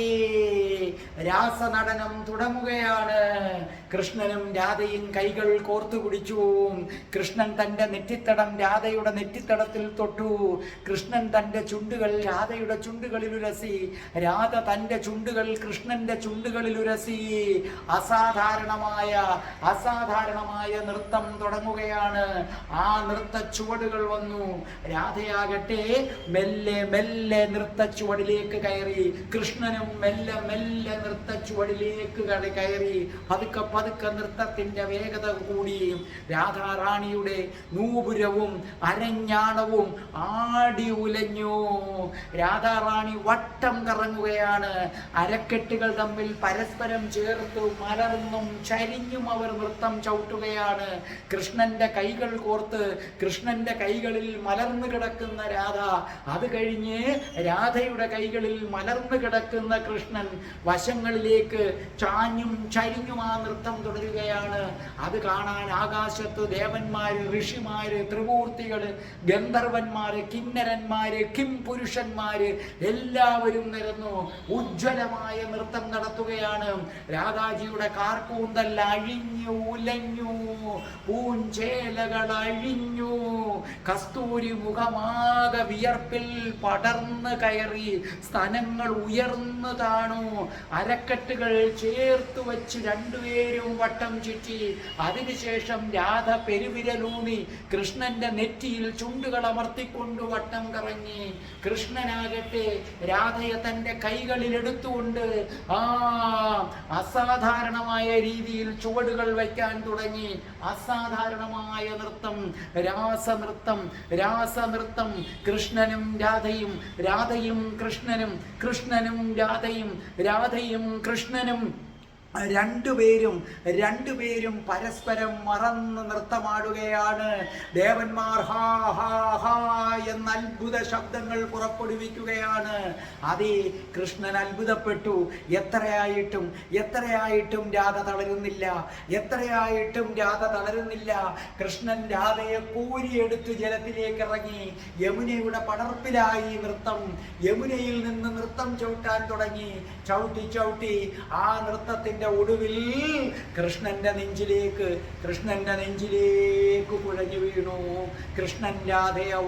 രാസനടനം തുടങ്ങുകയാണ്. കൃഷ്ണനും രാധയും കൈകൾ കോർത്തു പിടിച്ചു. കൃഷ്ണൻ തൻ്റെ നെറ്റിത്തടം രാധയുടെ നെറ്റിത്തടത്തിൽ തൊട്ടു. കൃഷ്ണൻ തൻ്റെ ചുണ്ടുകൾ രാധയുടെ ചുണ്ടുകളിൽ ഉരസി. രാധ തൻ്റെ ചുണ്ടുകൾ കൃഷ്ണന്റെ ചുണ്ടുകളിൽ ഉരസി. അസാധാരണമായ നൃത്തം തുടങ്ങുകയാണ്. ആ നൃത്ത ചുവടുകൾ വന്നു. രാധയാകട്ടെ മെല്ലെ മെല്ലെ നൃത്ത ചുവടിലേക്ക് കയറി. കൃഷ്ണനും മെല്ലെ മെല്ലെ നൃത്ത ചുവടിലേക്ക് കയറി. പതുക്കെ നൃത്തത്തിന്റെ വേഗത കൂടി. രാധാറാണിയുടെ നൂപുരവും അരഞ്ഞാണവും ആടി ഉലഞ്ഞു. രാധാറാണി വട്ടം കറങ്ങുകയാണ്. അരക്കെട്ടുകൾ തമ്മിൽ പരസ്പരം ചേർത്ത് മലർന്നും ചരിഞ്ഞും അവർ നൃത്തം ചവിട്ടുകയാണ്. കൃഷ്ണന്റെ കൈകൾ കോർത്ത് കൃഷ്ണന്റെ കൈകളിൽ മലർന്നു കിടക്കുന്ന രാധ, അത് കഴിഞ്ഞ് രാധയുടെ കൈകളിൽ മലർന്നു കിടക്കുന്ന കൃഷ്ണൻ വശങ്ങളിലേക്ക് ചാഞ്ഞും ചരിഞ്ഞും ആ നൃത്തം തുടരുകയാണ്. അത് കാണാൻ ആകാശത്ത് ദേവന്മാര്, ഋഷിമാര്, ത്രിമൂർത്തികള്, ഗന്ധർവന്മാര്, കിന്നരന്മാര്, കിം പുരുഷന്മാര് എല്ലാവരും നിരന്നു ഉജ്ജ്വലമായ നൃത്തം നടത്തുകയാണ്. രാധാജിയുടെ കാർക്കൂന്തൽ അഴിഞ്ഞു ഉലഞ്ഞു. പൂഞ്ചേലകൾ അഴിഞ്ഞു. കസ്തൂരി മുഖമാകെ വിയർപ്പിൽ പടർന്നു കയറി. സ്തനങ്ങൾ ഉയർന്നു താണു. അരക്കെട്ടുകൾ ചേർത്ത് വച്ച് രണ്ടുപേരും വട്ടം ചുറ്റി. അതിനുശേഷം രാധ പെരുവിരലൂന്നി കൃഷ്ണന്റെ നെറ്റിയിൽ ചുണ്ടുകൾ അമർത്തിക്കൊണ്ട് വട്ടം കറങ്ങി. കൃഷ്ണനാകട്ടെ രാധയെ തന്റെ കൈകളിൽ എടുത്തുകൊണ്ട് അസാധാരണമായ രീതിയിൽ ചുവടുകൾ വയ്ക്കാൻ തുടങ്ങി. അസാധാരണമായ നൃത്തം, രാസനൃത്തം. കൃഷ്ണനും രാധയും, രാധയും കൃഷ്ണനും, കൃഷ്ണനും രാധയും, രാധയും കൃഷ്ണനും രണ്ടുപേരും പരസ്പരം മറന്ന് നൃത്തമാടുകയാണ്. ദേവന്മാർ ഹാ ഹാ ഹാ എന്ന അത്ഭുത ശബ്ദങ്ങൾ പുറപ്പെടുവിക്കുകയാണ്. അതേ, കൃഷ്ണൻ അത്ഭുതപ്പെട്ടു. എത്രയായിട്ടും രാധ തളരുന്നില്ല. കൃഷ്ണൻ രാധയെ കോരിയെടുത്ത് ജലത്തിലേക്ക് ഇറങ്ങി. യമുനയുടെ പടർപ്പിലായി നൃത്തം. യമുനയിൽ നിന്ന് നൃത്തം ചവിട്ടാൻ തുടങ്ങി. ചവിട്ടി ആ നൃത്തത്തിന്റെ ഒടുവിൽ കൃഷ്ണന്റെ നെഞ്ചിലേക്ക് കുഴഞ്ഞു വീണു. കൃഷ്ണൻ രാധയെ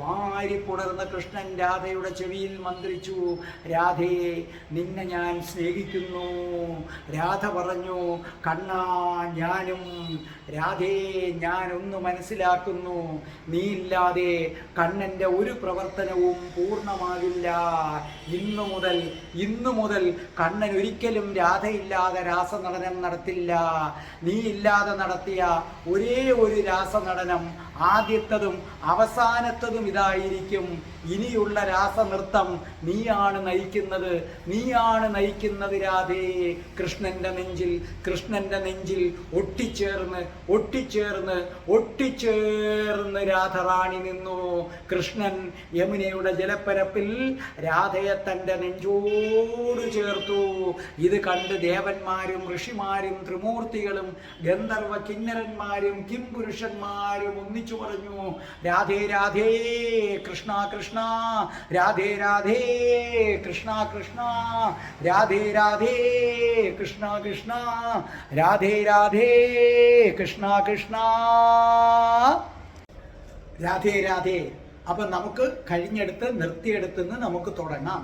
വാരിപ്പുണർന്ന കൃഷ്ണൻ രാധയുടെ ചെവിയിൽ മന്ത്രിച്ചു, രാധേ, നിന്നെ ഞാൻ സ്നേഹിക്കുന്നു. രാധ പറഞ്ഞു, കണ്ണാ, ഞാനും. രാധേ, ഞാനൊന്ന് മനസ്സിലാക്കുന്നു, നീയില്ലാതെ കണ്ണന്റെ ഒരു പ്രവർത്തനവും പൂർണ്ണമാകില്ല. ഇന്നു മുതൽ കണ്ണൻ ഒരിക്കലും രാധയില്ലാതെ രാസനടനം നടത്തില്ല. നീ ഇല്ലാതെ നടത്തിയ ഒരേ ഒരു രാസനടനം, ആദ്യത്തതും അവസാനത്തതും ഇതായിരിക്കും. ഇനിയുള്ള രാസനൃത്തം നീയാണ് നയിക്കുന്നത്, നീയാണ് നയിക്കുന്നത് രാധേ. കൃഷ്ണന്റെ നെഞ്ചിൽ ഒട്ടിച്ചേർന്ന് രാധറാണി നിന്നു. കൃഷ്ണൻ യമുനയുടെ ജലപ്പരപ്പിൽ രാധയെ തൻ്റെ നെഞ്ചോട് ചേർത്തു. ഇത് കണ്ട് ദേവന്മാരും ഋഷിമാരും ത്രിമൂർത്തികളും ഗന്ധർവ കിന്നരന്മാരും കിംപുരുഷന്മാരും ഒന്നിച്ചു പറഞ്ഞു, രാധേ രാധേ കൃഷ്ണ കൃഷ്ണ, രാധേ രാധേ കൃഷ്ണ കൃഷ്ണ, രാധേ രാധേ കൃഷ്ണ കൃഷ്ണ, രാധേ രാധേ കൃഷ്ണ കൃഷ്ണ, രാധേ രാധേ. അപ്പൊ നമുക്ക് കഴിഞ്ഞെടുത്ത് നിർത്തിയെടുത്തുനിന്ന് നമുക്ക് തുടങ്ങാം.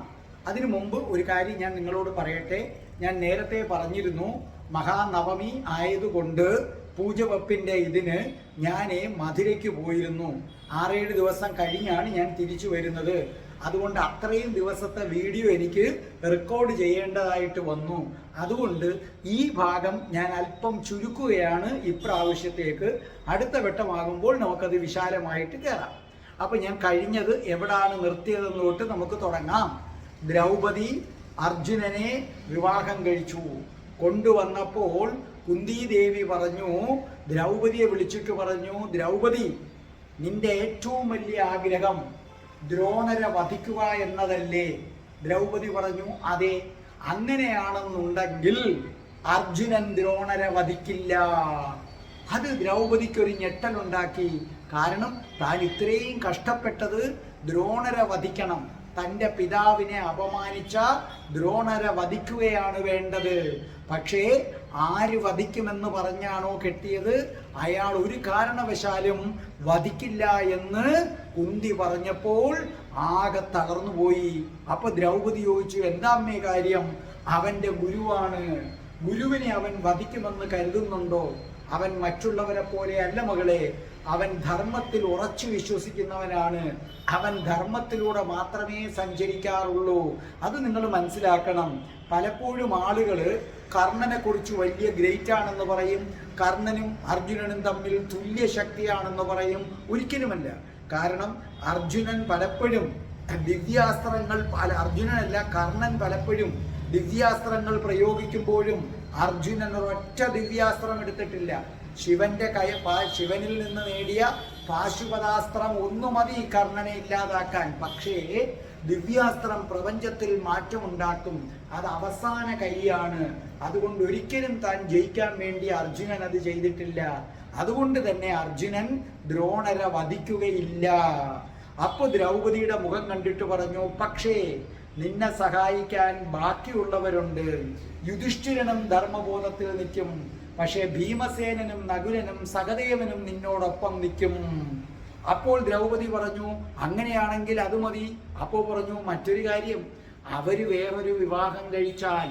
അതിനു മുമ്പ് ഒരു കാര്യം ഞാൻ നിങ്ങളോട് പറയട്ടെ. ഞാൻ നേരത്തെ പറഞ്ഞിരുന്നു, മഹാനവമി ആയതുകൊണ്ട് പൂജവെപ്പിൻ്റെ ഇതിന് ഞാൻ മധുരയ്ക്ക് പോയിരുന്നു. 6-7 ദിവസം കഴിഞ്ഞാണ് ഞാൻ തിരിച്ചു വരുന്നത്. അതുകൊണ്ട് അത്രയും ദിവസത്തെ വീഡിയോ എനിക്ക് റെക്കോർഡ് ചെയ്യേണ്ടതായിട്ട് വന്നു. അതുകൊണ്ട് ഈ ഭാഗം ഞാൻ അല്പം ചുരുക്കുകയാണ് ഇപ്രാവശ്യത്തേക്ക്. അടുത്ത വട്ടമാകുമ്പോൾ നമുക്കത് വിശാലമായിട്ട് കയറാം. അപ്പം ഞാൻ കഴിഞ്ഞത് എവിടാണ് നിർത്തിയതെന്ന് തൊട്ട് നമുക്ക് തുടങ്ങാം. ദ്രൗപദി അർജുനനെ വിവാഹം കഴിച്ചു. കൊണ്ടുവന്നപ്പോൾ കുന്തിദേവി പറഞ്ഞു, ദ്രൗപദിയെ വിളിച്ചിട്ട് പറഞ്ഞു, ദ്രൗപദി, നിന്റെ ഏറ്റവും വലിയ ആഗ്രഹം ദ്രോണരെ വധിക്കുക എന്നതല്ലേ? ദ്രൗപദി പറഞ്ഞു, അതെ. അങ്ങനെയാണെന്നുണ്ടെങ്കിൽ അർജുനൻ ദ്രോണരെ വധിക്കില്ല. അത് ദ്രൗപദിക്കൊരു ഞെട്ടലുണ്ടാക്കി. കാരണം താൻ ഇത്രയും കഷ്ടപ്പെട്ടത് ദ്രോണരെ വധിക്കണം. തൻ്റെ പിതാവിനെ അപമാനിച്ച ദ്രോണരെ വധിക്കുകയാണ് വേണ്ടത്. പക്ഷേ ആര് വധിക്കുമെന്ന് പറഞ്ഞാണോ കെട്ടിയത്, അയാൾ ഒരു കാരണവശാലും വധിക്കില്ല എന്ന് കുന്തി പറഞ്ഞപ്പോൾ ആകെ തളർന്നുപോയി. അപ്പൊ ദ്രൗപദി ചോദിച്ചു, എന്താ അമ്മേ കാര്യം? അവന്റെ ഗുരുവാണ്, ഗുരുവിനെ അവൻ വധിക്കുമെന്ന് കരുതുന്നുണ്ടോ? അവൻ മറ്റുള്ളവരെ പോലെ അല്ല മകളെ, അവൻ ധർമ്മത്തിൽ ഉറച്ചു വിശ്വസിക്കുന്നവനാണ്. അവൻ ധർമ്മത്തിലൂടെ മാത്രമേ സഞ്ചരിക്കാറുള്ളൂ. അത് നിങ്ങൾ മനസ്സിലാക്കണം. പലപ്പോഴും ആളുകൾ കർണനെ കുറിച്ച് വലിയ ഗ്രേറ്റ് ആണെന്ന് പറയും, കർണനും അർജുനനും തമ്മിൽ തുല്യ ശക്തിയാണെന്ന് പറയും. ഒരിക്കലുമല്ല. കാരണം അർജുനൻ പലപ്പോഴും ദിവ്യാസ്ത്രങ്ങൾ, അർജുനനല്ല കർണൻ പലപ്പോഴും ദിവ്യാസ്ത്രങ്ങൾ പ്രയോഗിക്കുമ്പോഴും അർജുനൻ ഒരൊറ്റ ദിവ്യാസ്ത്രം എടുത്തിട്ടില്ല. ശിവനിൽ നിന്ന് നേടിയ പാശുപതാസ്ത്രം ഒന്നു മതി കർണനെ ഇല്ലാതാക്കാൻ. പക്ഷേ ദിവ്യാസ്ത്രം പ്രപഞ്ചത്തിൽ മാറ്റമുണ്ടാക്കും. അത് അവസാന കൈയാണ്. അതുകൊണ്ട് ഒരിക്കലും താൻ ജയിക്കാൻ വേണ്ടി അർജുനൻ അത് ചെയ്തിട്ടില്ല. അതുകൊണ്ട് തന്നെ അർജുനൻ ദ്രോണരെ വധിക്കുകയില്ല. അപ്പൊ ദ്രൗപദിയുടെ മുഖം കണ്ടിട്ട് പറഞ്ഞു, പക്ഷേ നിന്നെ സഹായിക്കാൻ ബാക്കിയുള്ളവരുണ്ട്. യുധിഷ്ഠിരനും ധർമ്മബോധത്തിൽ നിൽക്കും. പക്ഷേ ഭീമസേനനും നകുലനും സഹദേവനും നിന്നോടൊപ്പം നിൽക്കും. അപ്പോൾ ദ്രൗപദി പറഞ്ഞു, അങ്ങനെയാണെങ്കിൽ അത് മതി. അപ്പോൾ പറഞ്ഞു, മറ്റൊരു കാര്യം, അവര് വേറൊരു വിവാഹം കഴിച്ചാൽ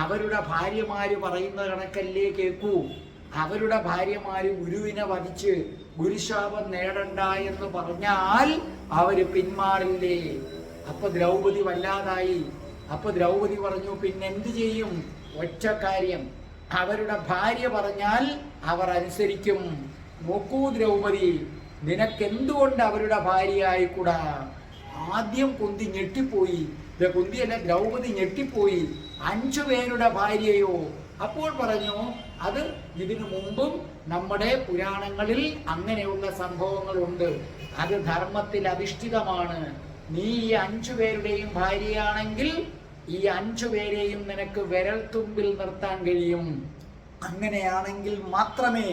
അവരുടെ ഭാര്യമാര് പറയുന്ന കണക്കല്ലേ കേൾക്കൂ. അവരുടെ ഭാര്യമാര് ഗുരുവിനെ വധിച്ച് ഗുരുശാപം നേടണ്ട എന്ന് പറഞ്ഞാൽ അവര് പിന്മാറില്ലേ? അപ്പൊ ദ്രൗപദി വല്ലാതായി. അപ്പൊ ദ്രൗപദി പറഞ്ഞു, പിന്നെന്ത് ചെയ്യും? ഒറ്റ കാര്യം, അവരുടെ ഭാര്യ പറഞ്ഞാൽ അവർ അനുസരിക്കും. നോക്കൂ ദ്രൗപദി, നിനക്കെന്തുകൊണ്ട് അവരുടെ ഭാര്യയായിക്കൂടാ? ആദ്യം കുന്തി ഞെട്ടിപ്പോയി. കുന്തിയല്ല, ദ്രൗപദി ഞെട്ടിപ്പോയി. 5 പേരുടെ ഭാര്യയോ? അപ്പോൾ പറഞ്ഞു, അത് ഇതിനു മുമ്പും നമ്മുടെ പുരാണങ്ങളിൽ അങ്ങനെയുള്ള സംഭവങ്ങളുണ്ട്. അത് ധർമ്മത്തിൽ അധിഷ്ഠിതമാണ്. നീ ഈ 5 പേരുടെയും ഭാര്യയാണെങ്കിൽ ഈ 5 പേരെയും നിനക്ക് വിരൽ തുമ്പിൽ നിർത്താൻ കഴിയും. അങ്ങനെയാണെങ്കിൽ മാത്രമേ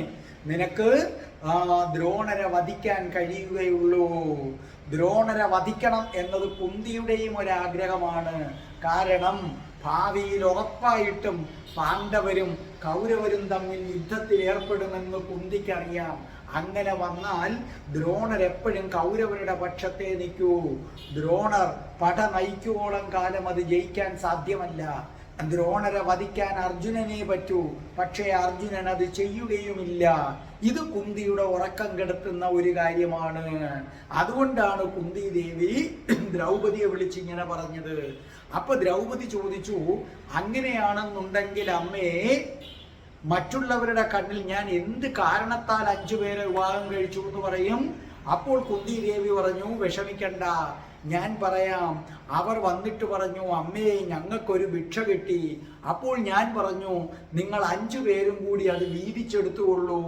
നിനക്ക് ദ്രോണരെ വധിക്കാൻ കഴിയുകയുള്ളൂ. ദ്രോണരെ വധിക്കണം എന്നത് കുന്തിയുടെയും ഒരാഗ്രഹമാണ്. കാരണം ഭാവിയിൽ ഉറപ്പായിട്ടും പാണ്ഡവരും കൗരവരും തമ്മിൽ യുദ്ധത്തിൽ ഏർപ്പെടുമെന്ന് കുന്തിക്കറിയാം. അങ്ങനെ വന്നാൽ ദ്രോണർ എപ്പോഴും കൗരവരുടെ പക്ഷത്തെ നിൽക്കൂ. ദ്രോണർ പട നയിക്കുവോളം കാലം അത് ജയിക്കാൻ സാധ്യമല്ല. ദ്രോണരെ വധിക്കാൻ അർജുനനെ പറ്റൂ. പക്ഷേ അർജുനൻ അത് ചെയ്യുകയുമില്ല. ഇത് കുന്തിയുടെ ഉറക്കം കെടുത്തുന്ന ഒരു കാര്യമാണ്. അതുകൊണ്ടാണ് കുന്തി ദേവി ദ്രൗപദിയെ വിളിച്ചിങ്ങനെ പറഞ്ഞത്. അപ്പൊ ദ്രൗപദി ചോദിച്ചു, അങ്ങനെയാണെന്നുണ്ടെങ്കിൽ അമ്മേ, മറ്റുള്ളവരുടെ കണ്ണിൽ ഞാൻ എന്ത് കാരണത്താൽ 5 പേരെ വിവാഹം കഴിച്ചു എന്ന് പറയും. അപ്പോൾ കുന്തി ദേവി പറഞ്ഞു, വിഷമിക്കണ്ട, ഞാൻ പറയാം. അവർ വന്നിട്ട് പറഞ്ഞു, അമ്മേ ഞങ്ങൾക്കൊരു ഭിക്ഷ കിട്ടി. അപ്പോൾ ഞാൻ പറഞ്ഞു, നിങ്ങൾ 5 പേരും കൂടി അത് വീതിച്ചെടുത്തുകൊള്ളൂ.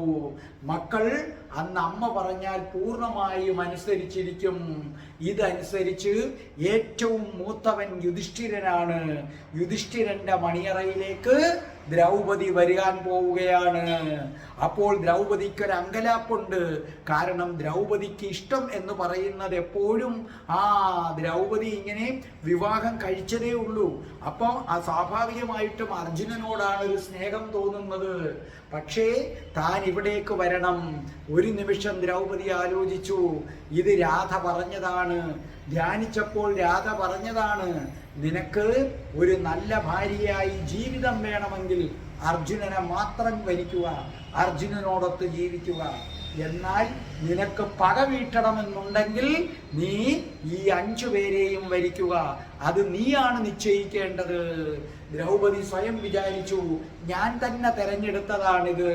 മക്കൾ അന്ന് അമ്മ പറഞ്ഞാൽ പൂർണ്ണമായും അനുസരിച്ചിരിക്കും. ഇതനുസരിച്ച് ഏറ്റവും മൂത്തവൻ യുധിഷ്ഠിരനാണ്. യുധിഷ്ഠിരന്റെ മണിയറയിലേക്ക് ദ്രൗപദി വരാൻ പോവുകയാണ്. അപ്പോൾ ദ്രൗപദിക്കൊരു അങ്കലാപ്പുണ്ട്. കാരണം ദ്രൗപദിക്ക് ഇഷ്ടം എന്ന് പറയുന്നത് എപ്പോഴും ദ്രൗപദി ഇങ്ങനെ വിവാഹം കഴിച്ചതേ ഉള്ളൂ. അപ്പം സ്വാഭാവികമായിട്ടും അർജുനനോടാണ് ഒരു സ്നേഹം തോന്നുന്നത്. പക്ഷേ താൻ ഇവിടേക്ക് വരണം. ഒരു നിമിഷം ദ്രൗപദി ആലോചിച്ചു, ഇത് രാധ പറഞ്ഞതാണ്. ധ്യാനിച്ചപ്പോൾ രാധ പറഞ്ഞതാണ്, നിനക്ക് ഒരു നല്ല ഭാര്യയായി ജീവിതം വേണമെങ്കിൽ അർജുനനെ മാത്രം വരിക്കുക, അർജുനനോടൊത്ത് ജീവിക്കുക. എന്നാൽ നിനക്ക് പക വീട്ടണമെന്നുണ്ടെങ്കിൽ നീ ഈ 5 പേരെയും വരിക്കുക. അത് നീയാണ് നിശ്ചയിക്കേണ്ടത്. ദ്രൗപദി സ്വയം വിചാരിച്ചു, ഞാൻ തന്നെ തെരഞ്ഞെടുത്തതാണിത്.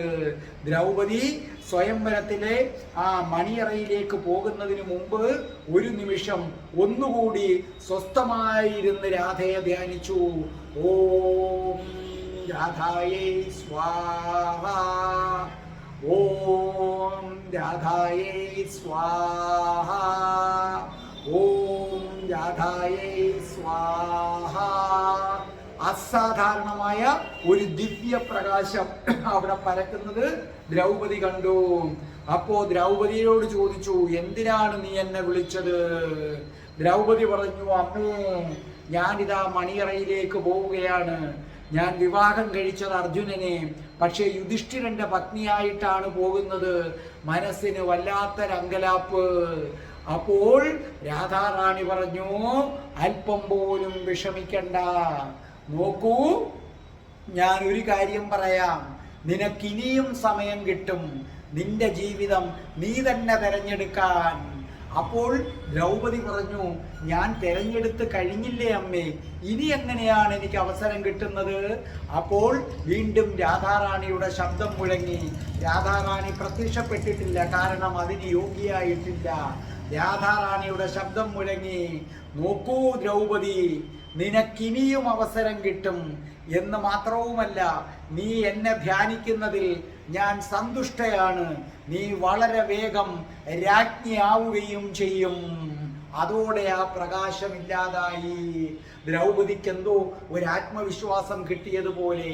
ദ്രൗപദി സ്വയംവരത്തിലെ മണിയറയിലേക്ക് പോകുന്നതിന് മുമ്പ് ഒരു നിമിഷം ഒന്നുകൂടി സ്വസ്ഥമായിരുന്ന് രാധയെ ധ്യാനിച്ചു. ഓം രാധായേ സ്വാഹ, ഓം രാധായേ സ്വാഹ, ഓം രാധായേ സ്വാഹ. അസാധാരണമായ ഒരു ദിവ്യ പ്രകാശം അവിടെ പരക്കുന്നത് ദ്രൗപദി കണ്ടു. അപ്പോ ദ്രൗപദിയോട് ചോദിച്ചു, എന്തിനാണ് നീ എന്നെ വിളിച്ചത്? ദ്രൗപദി പറഞ്ഞു, അമ്മേ ഞാനിതാ മണിയറയിലേക്ക് പോവുകയാണ്. ഞാൻ വിവാഹം കഴിച്ചത് അർജുനനെ, പക്ഷെ യുധിഷ്ഠിരന്റെ പത്നിയായിട്ടാണ് പോകുന്നത്. മനസ്സിന് വല്ലാത്തൊരങ്കലാപ്പ്. അപ്പോൾ രാധാറാണി പറഞ്ഞു, അല്പം പോലും വിഷമിക്കണ്ട. നോക്കൂ, ഞാൻ ഒരു കാര്യം പറയാം, നിനക്കിനിയും സമയം കിട്ടും നിന്റെ ജീവിതം നീ തന്നെ തെരഞ്ഞെടുക്കാൻ. അപ്പോൾ ദ്രൗപദി പറഞ്ഞു, ഞാൻ തെരഞ്ഞെടുത്ത് കഴിഞ്ഞില്ലേ അമ്മേ, ഇനി എങ്ങനെയാണ് എനിക്ക് അവസരം കിട്ടുന്നത്? അപ്പോൾ വീണ്ടും രാധാറാണിയുടെ ശബ്ദം മുഴങ്ങി. രാധാറാണി പ്രത്യക്ഷപ്പെട്ടിട്ടില്ല, കാരണം അതിന് യോഗ്യയായിട്ടില്ല. രാധാറാണിയുടെ ശബ്ദം മുഴങ്ങി, നോക്കൂ ദ്രൗപദി, നിനക്കിനിയും അവസരം കിട്ടും എന്ന് മാത്രവുമല്ല, നീ എന്നെ ധ്യാനിക്കുന്നതിൽ ഞാൻ സന്തുഷ്ടയാണ്. നീ വളരെ വേഗം രാജ്ഞിയാവുകയും ചെയ്യും. അതോടെ ആ പ്രകാശമില്ലാതായി. ദ്രൗപദിക്ക് എന്തോ ഒരു ആത്മവിശ്വാസം കിട്ടിയതുപോലെ.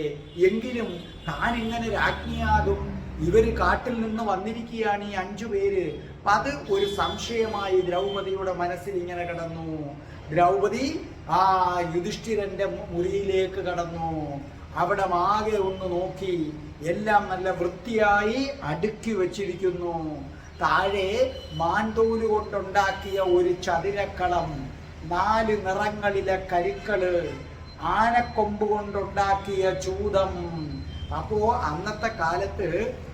എങ്കിലും താൻ എങ്ങനെ രാജ്ഞിയാകും? ഇവര് കാട്ടിൽ നിന്ന് വന്നിരിക്കുകയാണ് ഈ 5 പേര്. അത് ഒരു സംശയമായി ദ്രൗപദിയുടെ മനസ്സിൽ ഇങ്ങനെ കിടന്നു. ദ്രൗപദി യുധിഷ്ഠിരന്റെ മുറിയിലേക്ക് കടന്നു. അവിടെ ആകെ ഒന്ന് നോക്കി, എല്ലാം നല്ല വൃത്തിയായി അടുക്കി വച്ചിരിക്കുന്നു. താഴെ മാൻതോല് കൊണ്ടുണ്ടാക്കിയ ഒരു ചതുരക്കളം, 4 നിറങ്ങളിലെ കരിക്കള്, ആനക്കൊമ്പ് കൊണ്ടുണ്ടാക്കിയ ചൂതം. അപ്പോ അന്നത്തെ കാലത്ത്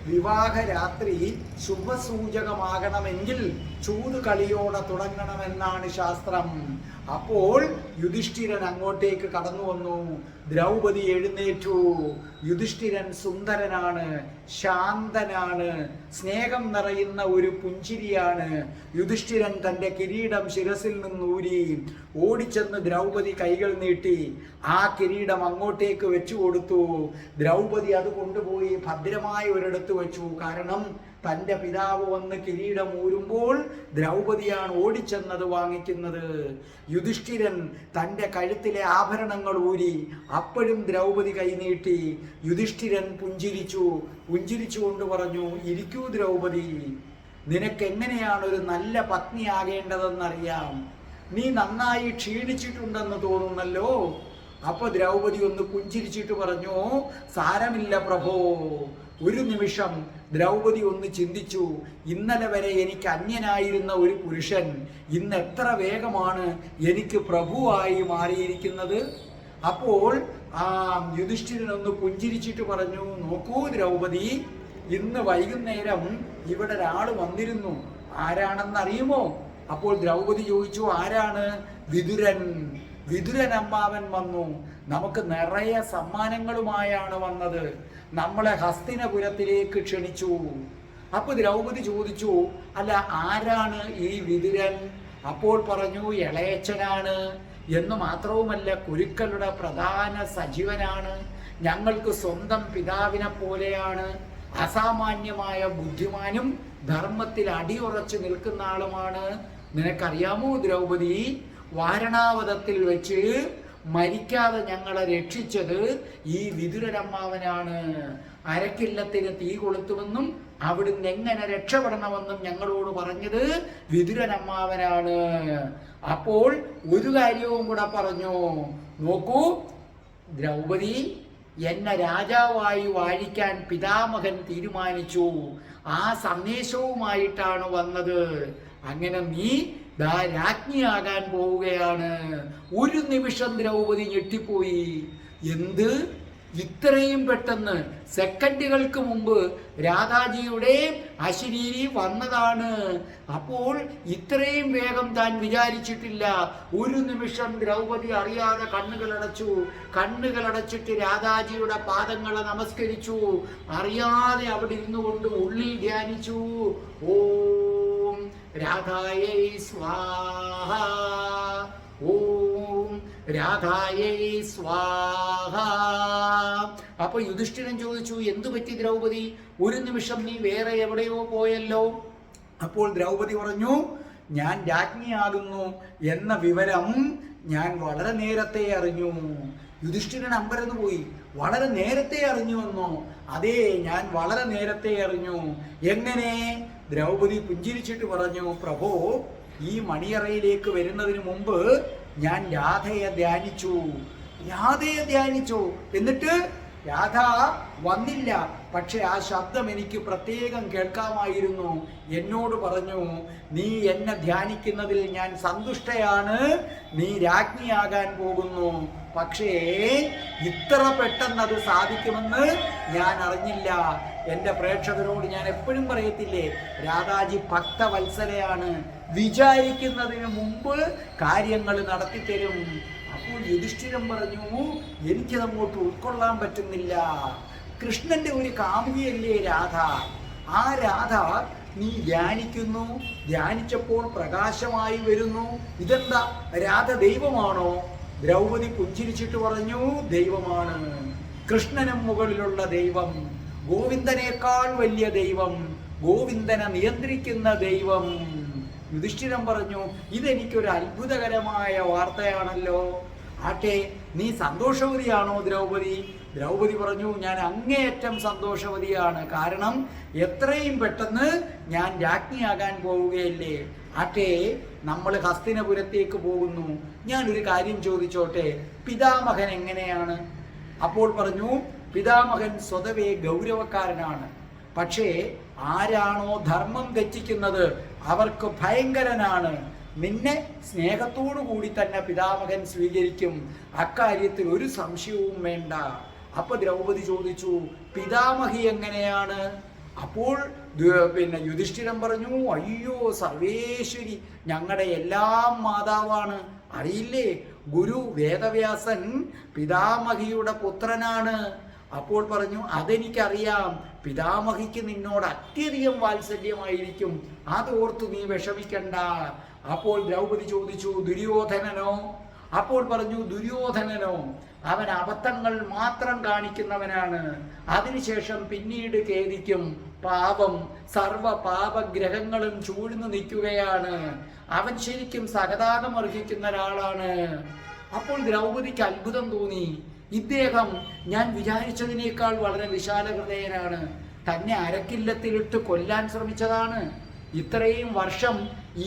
വിവാഹ രാത്രി ശുഭസൂചകമാകണമെങ്കിൽ ചൂത് കളിയോടെ തുടങ്ങണമെന്നാണ് ശാസ്ത്രം. അപ്പോൾ യുധിഷ്ഠിരൻ അങ്ങോട്ടേക്ക് കടന്നു വന്നു. ദ്രൗപദി എഴുന്നേറ്റു. യുധിഷ്ഠിരൻ സുന്ദരനാണ്, ശാന്തനാണ്, സ്നേഹം നിറയുന്ന ഒരു പുഞ്ചിരിയാണ്. യുധിഷ്ഠിരൻ തൻ്റെ കിരീടം ശിരസിൽ നിന്നൂരി ഓടിച്ചെന്ന് ദ്രൗപദി കൈകൾ നീട്ടി ആ കിരീടം അങ്ങോട്ടേക്ക് വെച്ചു കൊടുത്തു. ദ്രൗപദി അത് കൊണ്ടുപോയി ഭദ്രമായ ഒരിടത്ത് വെച്ചു. കാരണം തൻ്റെ പിതാവ് വന്ന് കിരീടം ഊരുമ്പോൾ ദ്രൗപദിയാണ് ഓടിച്ചെന്നത് വാങ്ങിക്കുന്നത്. യുധിഷ്ഠിരൻ തൻ്റെ കഴുത്തിലെ ആഭരണങ്ങൾ ഊരി അപ്പോഴും ദ്രൗപദി കൈനീട്ടി. യുധിഷ്ഠിരൻ പുഞ്ചിരിച്ചുകൊണ്ട് പറഞ്ഞു, ഇരിക്കൂ ദ്രൗപദി, നിനക്കെങ്ങനെയാണ് ഒരു നല്ല പത്നിയാകേണ്ടതെന്നറിയാം. നീ നന്നായി ക്ഷീണിച്ചിട്ടുണ്ടെന്ന് തോന്നുന്നല്ലോ. അപ്പൊ ദ്രൗപദി ഒന്ന് പുഞ്ചിരിച്ചിട്ട് പറഞ്ഞു, സാരമില്ല പ്രഭോ. ഒരു നിമിഷം ദ്രൗപദി ഒന്ന് ചിന്തിച്ചു, ഇന്നലെ വരെ എനിക്ക് അന്യനായിരുന്ന ഒരു പുരുഷൻ ഇന്ന് എത്ര വേഗമാണ് എനിക്ക് പ്രഭുവായി മാറിയിരിക്കുന്നത്. അപ്പോൾ യുധിഷ്ഠിരൻ ഒന്ന് പുഞ്ചിരിച്ചിട്ട് പറഞ്ഞു, നോക്കൂ ദ്രൗപദി, ഇന്ന് വൈകുന്നേരം ഇവിടെ ഒരാൾ വന്നിരുന്നു. ആരാണെന്ന് അറിയുമോ? അപ്പോൾ ദ്രൗപദി ചോദിച്ചു, ആരാണ്? വിതുരൻ. വിതുരനമ്മാവൻ വന്നു. നമുക്ക് നിറയെ സമ്മാനങ്ങളുമായാണ് വന്നത്. നമ്മളെ ഹസ്തിനപുരത്തിലേക്ക് ക്ഷണിച്ചു. അപ്പൊ ദ്രൗപദി ചോദിച്ചു, അല്ല ആരാണ് ഈ വിതുരൻ? അപ്പോൾ പറഞ്ഞു, ഇളയച്ചനാണ്. എന്ന് മാത്രവുമല്ല, കുരുക്കളുടെ പ്രധാന സജീവനാണ്. ഞങ്ങൾക്ക് സ്വന്തം പിതാവിനെ പോലെയാണ്. അസാമാന്യമായ ബുദ്ധിമാനും ധർമ്മത്തിൽ അടിയുറച്ചു നിൽക്കുന്ന ആളുമാണ്. നിനക്കറിയാമോ ദ്രൗപദി, വാരണാവതത്തിൽ വെച്ച് മരിക്കാതെ ഞങ്ങളെ രക്ഷിച്ചത് ഈ വിതുരനമ്മാവനാണ്. അരക്കില്ലത്തിന് തീ കൊളുത്തുമെന്നും അവിടുന്ന് എങ്ങനെ രക്ഷപ്പെടണമെന്നും ഞങ്ങളോട് പറഞ്ഞത് വിതുരനമ്മാവനാണ്. അപ്പോൾ ഒരു കാര്യവും കൂടെ പറഞ്ഞു, നോക്കൂ ദ്രൗപദി, എന്നെ രാജാവായി വാഴിക്കാൻ പിതാമഹൻ തീരുമാനിച്ചു. ആ സന്ദേശവുമായിട്ടാണ് വന്നത്. അങ്ങനെ നീ രാജ്ഞിയാകാൻ പോവുകയാണ്. ഒരു നിമിഷം ദ്രൗപദി ഞെട്ടിപ്പോയി. എന്ത്, ഇത്രയും പെട്ടെന്ന്? സെക്കൻഡുകൾക്ക് മുമ്പ് രാധാജിയുടെ അശരീരി വന്നതാണ്. അപ്പോൾ ഇത്രയും വേഗം താൻ വിചാരിച്ചിട്ടില്ല. ഒരു നിമിഷം ദ്രൗപദി അറിയാതെ കണ്ണുകളടച്ചു. കണ്ണുകളടച്ചിട്ട് രാധാജിയുടെ പാദങ്ങളെ നമസ്കരിച്ചു. അറിയാതെ അവിടെ ഇരുന്നു കൊണ്ട് ഉള്ളിൽ ധ്യാനിച്ചു, ഓം രാധായൈ സ്വാഹ, ഓം രാധായൈ സ്വാഹ. അപ്പൊ യുധിഷ്ഠിരൻ ചോദിച്ചു, എന്തു പറ്റി ദ്രൗപദി? ഒരു നിമിഷം നീ വേറെ എവിടെയോ പോയല്ലോ. അപ്പോൾ ദ്രൗപദി പറഞ്ഞു, ഞാൻ രാജ്ഞിയാകുന്നു എന്ന വിവരം ഞാൻ വളരെ നേരത്തെ അറിഞ്ഞു. യുധിഷ്ഠിരൻ അമ്പരന്ന് പോയി. വളരെ നേരത്തെ അറിഞ്ഞുവെന്നോ? അതെ, ഞാൻ വളരെ നേരത്തെ അറിഞ്ഞു. എങ്ങനെ? ദ്രൗപദി പുഞ്ചിരിച്ചിട്ട് പറഞ്ഞു, പ്രഭോ, ഈ മണിയറയിലേക്ക് വരുന്നതിന് മുമ്പ് ഞാൻ രാധയെ ധ്യാനിച്ചു. രാധയെ ധ്യാനിച്ചു. എന്നിട്ട് രാധ വന്നില്ല. പക്ഷെ ആ ശബ്ദം എനിക്ക് പ്രത്യേകം കേൾക്കാമായിരുന്നു. എന്നോട് പറഞ്ഞു, നീ എന്നെ ധ്യാനിക്കുന്നതിൽ ഞാൻ സന്തുഷ്ടയാണ്. നീ രാജ്ഞിയാകാൻ പോകുന്നു. പക്ഷേ ഇത്ര പെട്ടെന്ന് അത് സാധിക്കുമെന്ന് ഞാൻ അറിഞ്ഞില്ല. എൻ്റെ പ്രേക്ഷകരോട് ഞാൻ എപ്പോഴും പറയത്തില്ലേ, രാധാജി ഭക്തവത്സലയാണ്. വിചാരിക്കുന്നതിന് മുമ്പ് കാര്യങ്ങൾ നടത്തിത്തരും. അപ്പോൾ യുധിഷ്ഠിരൻ പറഞ്ഞു, എനിക്കതങ്ങോട്ട് ഉൾക്കൊള്ളാൻ പറ്റുന്നില്ല. കൃഷ്ണന്റെ ഒരു കാമുകിയല്ലേ രാധ. ആ രാധ നീ ധ്യാനിക്കുന്നു, ധ്യാനിച്ചപ്പോൾ പ്രകാശമായി വരുന്നു. ഇതെന്താ, രാധ ദൈവമാണോ? ദ്രൗപദി പുഞ്ചിരിച്ചിട്ട് പറഞ്ഞു, ദൈവമാണ്. കൃഷ്ണനും മുകളിലുള്ള ദൈവം, ഗോവിന്ദനേക്കാൾ വലിയ ദൈവം, ഗോവിന്ദനെ നിയന്ത്രിക്കുന്ന ദൈവം. യുധിഷ്ഠിരൻ പറഞ്ഞു, ഇതെനിക്കൊരു അത്ഭുതകരമായ വാർത്തയാണല്ലോ. ആട്ടെ, നീ സന്തോഷവതിയാണോ ദ്രൗപദി? ദ്രൗപദി പറഞ്ഞു, ഞാൻ അങ്ങേയറ്റം സന്തോഷവതിയാണ്. കാരണം എത്രയും പെട്ടെന്ന് ഞാൻ രാജ്ഞിയാകാൻ പോവുകയല്ലേ. ആട്ടെ, നമ്മൾ ഹസ്തിനപുരത്തേക്ക് പോകുന്നു. ഞാനൊരു കാര്യം ചോദിച്ചോട്ടെ, പിതാമഹൻ എങ്ങനെയാണ്? അപ്പോൾ പറഞ്ഞു, പിതാമഹൻ സ്വതവേ ഗൗരവക്കാരനാണ്. പക്ഷേ ആരാണോ ധർമ്മം തെറ്റിക്കുന്നത് അവർക്ക് ഭയങ്കരനാണ്. നിന്നെ സ്നേഹത്തോടു കൂടി തന്നെ പിതാമഹൻ സ്വീകരിക്കും. അക്കാര്യത്തിൽ ഒരു സംശയവും വേണ്ട. അപ്പൊ ദ്രൗപദി ചോദിച്ചു, പിതാമഹി എങ്ങനെയാണ്? അപ്പോൾ യുധിഷ്ഠിരൻ പറഞ്ഞു, അയ്യോ സർവേശ്വരി, ഞങ്ങളുടെ എല്ലാം മാതാവാണ്. അറിയില്ലേ, ഗുരു വേദവ്യാസൻ പിതാമഹിയുടെ പുത്രനാണ്. അപ്പോൾ പറഞ്ഞു, അതെനിക്കറിയാം. പിതാമഹിക്ക് നിന്നോട് അത്യധികം വാത്സല്യമായിരിക്കും. അതോർത്ത് നീ വിഷമിക്കണ്ട. അപ്പോൾ ദ്രൗപദി ചോദിച്ചു, ദുര്യോധനനോ? അപ്പോൾ പറഞ്ഞു, ദുര്യോധനനോ? അവൻ അബദ്ധങ്ങൾ മാത്രം കാണിക്കുന്നവനാണ്. അതിനുശേഷം പിന്നീട് ഖേദിക്കും. പാപം, സർവ പാപഗ്രഹങ്ങളും ചൂഴ്ന്നു നിൽക്കുകയാണ്. അവൻ ശരിക്കും സഹതാപം അർഹിക്കുന്ന ഒരാളാണ്. അപ്പോൾ ദ്രൗപദിക്ക് അത്ഭുതം തോന്നി. ഇദ്ദേഹം ഞാൻ വിചാരിച്ചതിനേക്കാൾ വളരെ വിശാല ഹൃദയനാണ്. തന്നെ അരക്കില്ലത്തിലിട്ട് കൊല്ലാൻ ശ്രമിച്ചതാണ്. ഇത്രയും വർഷം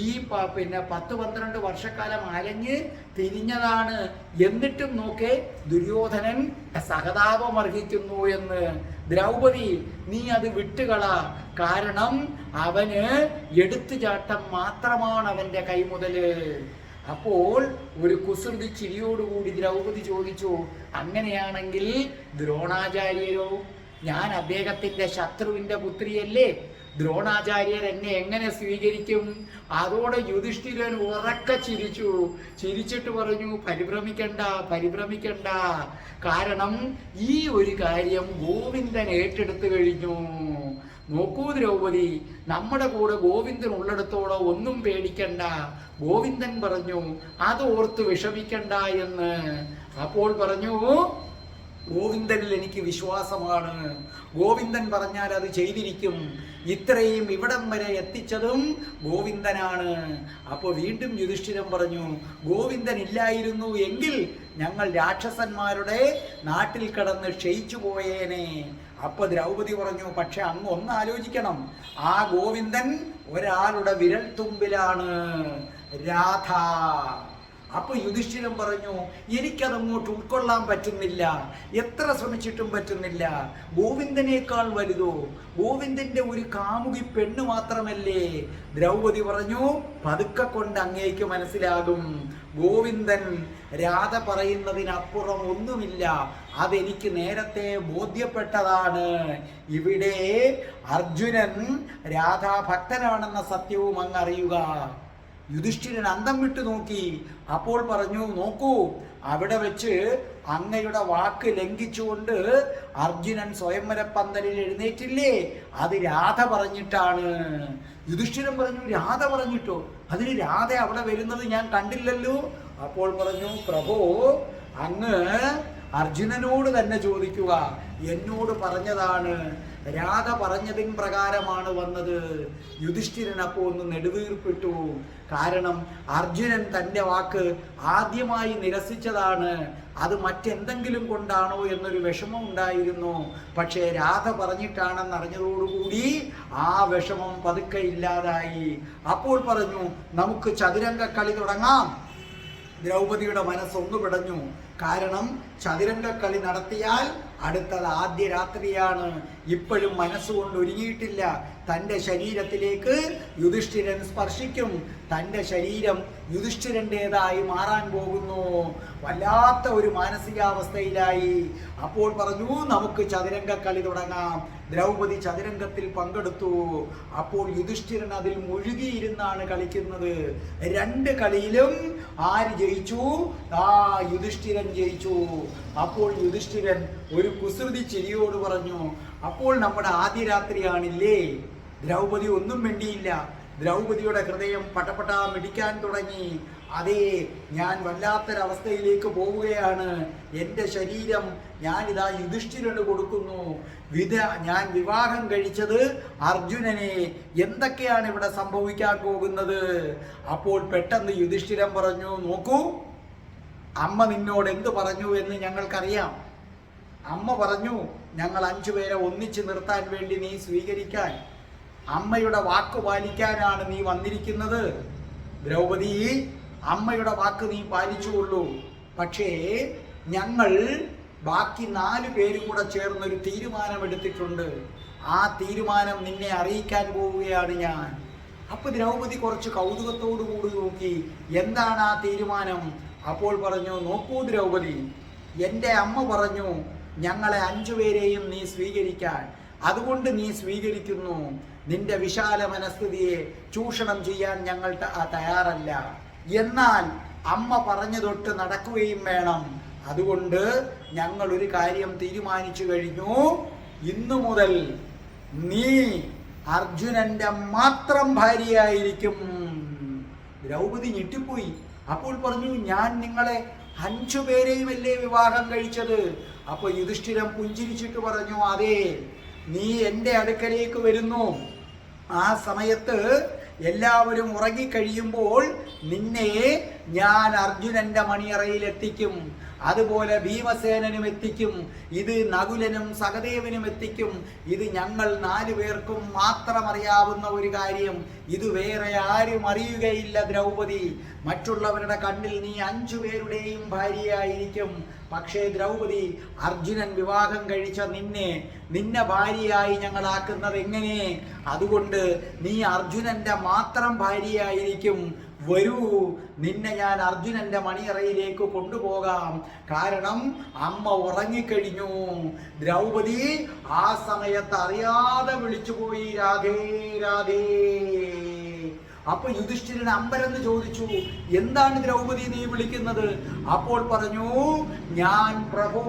ഈ 10-12 വർഷക്കാലം അലഞ്ഞ് തിരിഞ്ഞതാണ്. എന്നിട്ടും നോക്കെ ദുര്യോധനൻ സഹതാപം അർഹിക്കുന്നു എന്ന്. ദ്രൗപദി, നീ അത് വിട്ടുകള. കാരണം അവന് എടുത്തുചാട്ടം മാത്രമാണ് അവന്റെ കൈമുതല്. അപ്പോൾ ഒരു കുസൃതി ചിരിയോടുകൂടി ദ്രൗപദി ചോദിച്ചു, അങ്ങനെയാണെങ്കിൽ ദ്രോണാചാര്യരോ? ഞാൻ അദ്ദേഹത്തിന്റെ ശത്രുവിന്റെ പുത്രിയല്ലേ, ദ്രോണാചാര്യർ എന്നെ എങ്ങനെ സ്വീകരിക്കും? അതോടെ യുധിഷ്ഠിരൻ ഉറക്കെ ചിരിച്ചിട്ട് പറഞ്ഞു, പരിഭ്രമിക്കണ്ട. കാരണം ഈ ഒരു കാര്യം ഗോവിന്ദൻ ഏറ്റെടുത്തു കഴിഞ്ഞു. നോക്കൂ ദ്രൗപദി, നമ്മുടെ കൂടെ ഗോവിന്ദൻ ഉള്ളിടത്തോളം ഒന്നും പേടിക്കണ്ട. ഗോവിന്ദൻ പറഞ്ഞു അതോർത്ത് വിഷമിക്കണ്ട എന്ന്. അപ്പോൾ പറഞ്ഞു, ഗോവിന്ദനിൽ എനിക്ക് വിശ്വാസമാണ്, ഗോവിന്ദൻ പറഞ്ഞാൽ അത് ചെയ്തിരിക്കും. ഇത്രയും ഇവിടം വരെ എത്തിച്ചതും ഗോവിന്ദനാണ്. അപ്പോൾ വീണ്ടും യുധിഷ്ഠിരൻ പറഞ്ഞു, ഗോവിന്ദൻ ഇല്ലായിരുന്നു എങ്കിൽ ഞങ്ങൾ രാക്ഷസന്മാരുടെ നാട്ടിൽ കടന്ന് ക്ഷയിച്ചു പോയേനെ. അപ്പൊ ദ്രൗപദി പറഞ്ഞു, പക്ഷെ അങ്ങ് ഒന്ന് ആലോചിക്കണം, ആ ഗോവിന്ദൻ ഒരാളുടെ വിരൽ തുമ്പിലാണ്, രാധ. അപ്പൊ യുധിഷ്ഠിരൻ പറഞ്ഞു, എനിക്കതങ്ങോട്ട് ഉൾക്കൊള്ളാൻ പറ്റുന്നില്ല, എത്ര ശ്രമിച്ചിട്ടും പറ്റുന്നില്ല. ഗോവിന്ദനേക്കാൾ വലുതോ? ഗോവിന്ദന്റെ ഒരു കാമുകി പെണ്ണ് മാത്രമല്ലേ? ദ്രൗപദി പറഞ്ഞു, പതുക്കെ കൊണ്ട് അങ്ങേക്ക് മനസ്സിലാകും. ഗോവിന്ദൻ രാധ പറയുന്നതിനപ്പുറം ഒന്നുമില്ല, അതെനിക്ക് നേരത്തെ ബോധ്യപ്പെട്ടതാണ്. ഇവിടെ അർജുനൻ രാധാഭക്തനാണെന്ന സത്യവും അങ്ങ് അറിയുക. യുധിഷ്ഠിരൻ അന്തം വിട്ടു നോക്കി. അപ്പോൾ പറഞ്ഞു, നോക്കൂ, അവിടെ വെച്ച് അങ്ങയുടെ വാക്ക് ലംഘിച്ചുകൊണ്ട് അർജുനൻ സ്വയംവര പന്തലിൽ എഴുന്നേറ്റില്ലേ, അത് രാധ പറഞ്ഞിട്ടാണ്. യുധിഷ്ഠിരൻ പറഞ്ഞു, രാധ പറഞ്ഞിട്ടോ? അതിന് രാധ അവിടെ വരുന്നത് ഞാൻ കണ്ടില്ലല്ലോ. അപ്പോൾ പറഞ്ഞു, പ്രഭോ, അങ്ങ് അർജുനനോട് തന്നെ ചോദിക്കുക, എന്നോട് പറഞ്ഞതാണ്, രാധ പറഞ്ഞതിൻ പ്രകാരമാണ് വന്നത്. യുധിഷ്ഠിരൻ അപ്പോൾ ഒന്ന് നെടുവീർപ്പിട്ടു. കാരണം അർജുനൻ തൻ്റെ വാക്ക് ആദ്യമായി നിരസിച്ചതാണ്. അത് മറ്റെന്തെങ്കിലും കൊണ്ടാണോ എന്നൊരു വിഷമം ഉണ്ടായിരുന്നു. പക്ഷേ രാധ പറഞ്ഞിട്ടാണെന്ന് അറിഞ്ഞതോടുകൂടി ആ വിഷമം പതുക്കെ ഇല്ലാതായി. അപ്പോൾ പറഞ്ഞു, നമുക്ക് ചതുരംഗ കളി തുടങ്ങാം. ദ്രൗപദിയുടെ മനസ്സൊന്നു പിടഞ്ഞു. കാരണം ചതുരംഗ കളി നടത്തിയാൽ അടുത്തത് ആദ്യ രാത്രിയാണ്. ഇപ്പോഴും മനസ്സുകൊണ്ട് ഒരുങ്ങിയിട്ടില്ല. തൻ്റെ ശരീരത്തിലേക്ക് യുധിഷ്ഠിരൻ സ്പർശിക്കും. തൻ്റെ ശരീരം യുധിഷ്ഠിരൻ്റെതായി മാറാൻ പോകുന്നു. വല്ലാത്ത ഒരു മാനസികാവസ്ഥയിലായി. അപ്പോൾ പറഞ്ഞു, നമുക്ക് ചതുരംഗ കളി തുടങ്ങാം. ദ്രൗപദി ചതുരംഗത്തിൽ പങ്കെടുത്തു. അപ്പോൾ യുധിഷ്ഠിരൻ അതിൽ മുഴുകിയിരുന്നാണ് കളിക്കുന്നത്. രണ്ട് കളിയിലും ആര് ജയിച്ചു? യുധിഷ്ഠിരൻ ജയിച്ചു. അപ്പോൾ യുധിഷ്ഠിരൻ ഒരു കുസൃതി ചിരിയോട് പറഞ്ഞു, അപ്പോൾ നമ്മുടെ ആദ്യ രാത്രിയാണില്ലേ? ദ്രൗപദി ഒന്നും മിണ്ടിയില്ല. ദ്രൗപദിയുടെ ഹൃദയം പടപടാ മിടിക്കാൻ തുടങ്ങി. അതേ, ഞാൻ വല്ലാത്തൊരവസ്ഥയിലേക്ക് പോവുകയാണ്. എൻ്റെ ശരീരം ഞാനിതാ യുധിഷ്ഠിരന് കൊടുക്കുന്നു. ഞാൻ വിവാഹം കഴിച്ചത് അർജുനനെ. എന്തൊക്കെയാണ് ഇവിടെ സംഭവിക്കാൻ പോകുന്നത്? അപ്പോൾ പെട്ടെന്ന് യുധിഷ്ഠിരൻ പറഞ്ഞു, നോക്കൂ, അമ്മ നിന്നോട് എന്തു പറഞ്ഞു എന്ന് ഞങ്ങൾക്കറിയാം. അമ്മ പറഞ്ഞു, ഞങ്ങൾ 5 പേരെ ഒന്നിച്ച് നിർത്താൻ വേണ്ടി നീ സ്വീകരിക്കാൻ, അമ്മയുടെ വാക്ക് പാലിക്കാനാണ് നീ വന്നിരിക്കുന്നത്. ദ്രൗപദി, അമ്മയുടെ വാക്ക് നീ പാലിച്ചുകൊള്ളൂ. പക്ഷേ ഞങ്ങൾ ബാക്കി 4 പേരും കൂടെ ചേർന്നൊരു തീരുമാനമെടുത്തിട്ടുണ്ട്. ആ തീരുമാനം നിന്നെ അറിയിക്കാൻ പോവുകയാണ് ഞാൻ. അപ്പൊ ദ്രൗപദി കുറച്ച് കൗതുകത്തോടു കൂടി നോക്കി, എന്താണ് ആ തീരുമാനം? അപ്പോൾ പറഞ്ഞു, നോക്കൂ ദ്രൗപദി, എൻ്റെ അമ്മ പറഞ്ഞു ഞങ്ങളെ 5 പേരെയും നീ സ്വീകരിക്കാൻ. അതുകൊണ്ട് നീ സ്വീകരിക്കുന്നു. നിന്റെ വിശാല മനസ്ഥിതിയെ ചൂഷണം ചെയ്യാൻ ഞങ്ങൾ തയ്യാറല്ല. എന്നാൽ അമ്മ പറഞ്ഞു തൊട്ട് നടക്കുകയും വേണം. അതുകൊണ്ട് ഞങ്ങൾ ഒരു കാര്യം തീരുമാനിച്ചു കഴിഞ്ഞു. ഇന്നു മുതൽ നീ അർജുനന്റെ മാത്രം ഭാര്യയായിരിക്കും. ദ്രൗപദി ഞെട്ടിപ്പോയി. അപ്പോൾ പറഞ്ഞു, ഞാൻ നിങ്ങളെ 5 പേരെയുമല്ലേ വിവാഹം കഴിച്ചത്? അപ്പൊ യുധിഷ്ഠിരൻ പുഞ്ചിരിച്ചിട്ട് പറഞ്ഞു, അതെ, നീ എൻ്റെ അടുക്കലേക്ക് വരുന്നു. ആ സമയത്ത് എല്ലാവരും ഉറങ്ങിക്കഴിയുമ്പോൾ നിന്നെ ഞാൻ അർജുനന്റെ മണിയറയിൽ എത്തിക്കും. അതുപോലെ ഭീമസേനനും എത്തിക്കും. ഇത് നകുലനും സഹദേവനും എത്തിക്കും. ഇത് ഞങ്ങൾ 4 പേർക്കും മാത്രം അറിയാവുന്ന ഒരു കാര്യം. ഇത് വേറെ ആരും അറിയുകയില്ല ദ്രൗപദി. മറ്റുള്ളവരുടെ കണ്ണിൽ നീ 5 പേരുടെയും ഭാര്യയായിരിക്കും. പക്ഷേ ദ്രൗപദി, അർജുനൻ വിവാഹം കഴിച്ച നിന്നെ ഭാര്യയായി ഞങ്ങളാക്കുന്നത് എങ്ങനെ? അതുകൊണ്ട് നീ അർജുനന്റെ മാത്രം ഭാര്യയായിരിക്കും. വരൂ, നിന്നെ ഞാൻ അർജുനന്റെ മണിയറയിലേക്ക് കൊണ്ടുപോകാം, കാരണം അമ്മ ഉറങ്ങിക്കഴിഞ്ഞു. ദ്രൗപദി ആ സമയത്ത് അറിയാതെ വിളിച്ചുപോയി, രാധേ രാധേ. അപ്പൊ യുധിഷ്ഠിരൻ അമ്പരന്ന് ചോദിച്ചു, എന്താണ് ദ്രൗപദി നീ വിളിക്കുന്നത്? അപ്പോൾ പറഞ്ഞു, ഞാൻ പ്രഭു,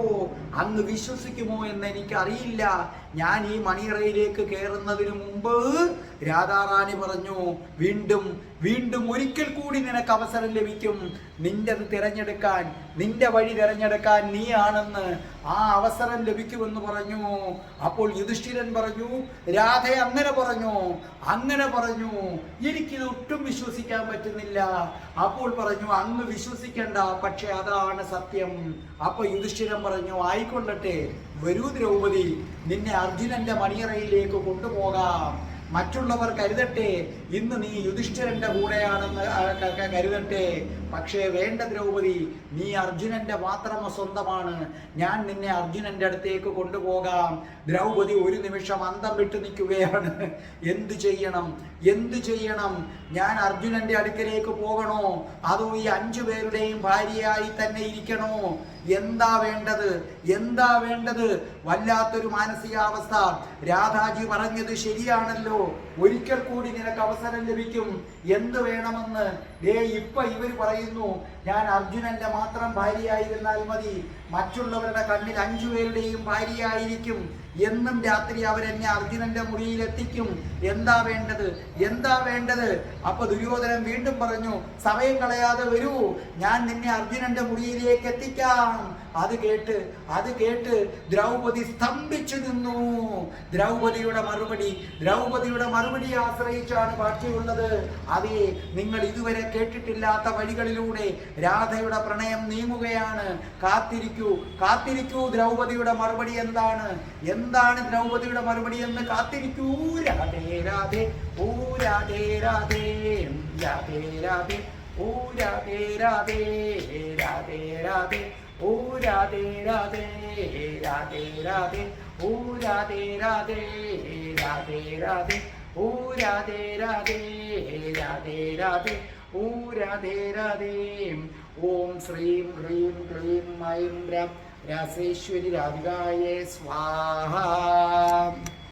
അങ്ങ് വിശ്വസിക്കുമോ എന്ന് എനിക്കറിയില്ല. ഞാൻ ഈ മണിയറയിലേക്ക് കയറുന്നതിന് മുമ്പ് രാധാറാണി പറഞ്ഞു, വീണ്ടും വീണ്ടും ഒരിക്കൽ കൂടി നിനക്ക് അവസരം ലഭിക്കും, നിന്റെത് തിരഞ്ഞെടുക്കാൻ, നിന്റെ വഴി തിരഞ്ഞെടുക്കാൻ നീയാണെന്ന്, ആ അവസരം ലഭിക്കുമെന്ന് പറഞ്ഞു. അപ്പോൾ യുധിഷ്ഠിരൻ പറഞ്ഞു, രാധ അങ്ങനെ പറഞ്ഞു, അങ്ങനെ പറഞ്ഞു, എനിക്കിത് ഒട്ടും വിശ്വസിക്കാൻ പറ്റുന്നില്ല. അപ്പോൾ പറഞ്ഞു, അങ്ങ് വിശ്വസിക്കണ്ട, പക്ഷെ അതാണ് സത്യം. അപ്പൊ യുധിഷ്ഠിരൻ പറഞ്ഞു, ആയിക്കൊള്ളട്ടെ, വരൂ ദ്രൗപദി, നിന്നെ അർജുനന്റെ മണിയറയിലേക്ക് കൊണ്ടുപോകാം. മറ്റുള്ളവർ കരുതട്ടെ ഇന്ന് നീ യുധിഷ്ഠിരന്റെ കൂടെയാണെന്ന് കരുതട്ടെ, പക്ഷേ വേണ്ട ദ്രൗപദി, നീ അർജുനന്റെ മാത്രം സ്വന്തമാണ്. ഞാൻ നിന്നെ അർജുനന്റെ അടുത്തേക്ക് കൊണ്ടുപോകാം. ദ്രൗപദി ഒരു നിമിഷം അന്തം വിട്ടു നിൽക്കുകയാണ്. എന്തു ചെയ്യണം, എന്തു ചെയ്യണം? ഞാൻ അർജുനന്റെ അടുക്കലേക്ക് പോകണോ, അതോ ഈ 5 പേരുടെയും ഭാര്യയായി തന്നെ ഇരിക്കണോ? എന്താ വേണ്ടത്, എന്താ വേണ്ടത്? വല്ലാത്തൊരു മാനസികാവസ്ഥ. രാധാജി പറഞ്ഞത് ശരിയാണല്ലോ, ഒരിക്കൽ കൂടി നിനക്ക് അവസരം ലഭിക്കും, എന്ത് വേണമെന്ന്. ഇപ്പൊ ഇവർ പറയുന്നു, ഞാൻ അർജുനന്റെ മാത്രം ഭാര്യയായിരുന്നാൽ മതി, മറ്റുള്ളവരുടെ കണ്ണിൽ 5 പേരുടെയും ഭാര്യയായിരിക്കും, എന്നും രാത്രി അവരെന്നെ അർജുനന്റെ മുറിയിൽ എത്തിക്കും. എന്താ വേണ്ടത്, എന്താ വേണ്ടത്? അപ്പൊ ദുര്യോധനൻ വീണ്ടും പറഞ്ഞു, സമയം കളയാതെ വരൂ, ഞാൻ നിന്നെ അർജുനന്റെ മുറിയിലേക്ക് എത്തിക്കാം. അത് കേട്ട് ദ്രൗപദി സ്തംഭിച്ചു നിന്നു. ദ്രൗപദിയുടെ മറുപടി ആശ്രയിച്ചാണ് ബാക്കിയുള്ളത്. അതെ, നിങ്ങൾ ഇതുവരെ കേട്ടിട്ടില്ലാത്ത വഴികളിലൂടെ രാധയുടെ പ്രണയം നീങ്ങുകയാണ്. കാത്തിരിക്കൂ, ദ്രൗപദിയുടെ മറുപടി എന്താണ് ദ്രൗപദിയുടെ മറുപടി എന്ന് കാത്തിരിക്കൂ. രാധേ രാധേ, ഓ രാധേ രാധേ, രാധേ രാധേ, ഓ രാധേ രാധേ, രാധേ രാധേ, ഓ രാധേ രാധേ, രാധേ രാധേ, ഓ രാധേ രാധേ, രാധേ രാധേ, ഓ രാധേ രാധേ, രാധേ രാധേ, ഓ രാധേ രാധേ. ഓം ശ്രീം ഹ്രീം ക്ലീം ഐം രാം രാസേശ്വരി രാധികായേ സ്വാഹ.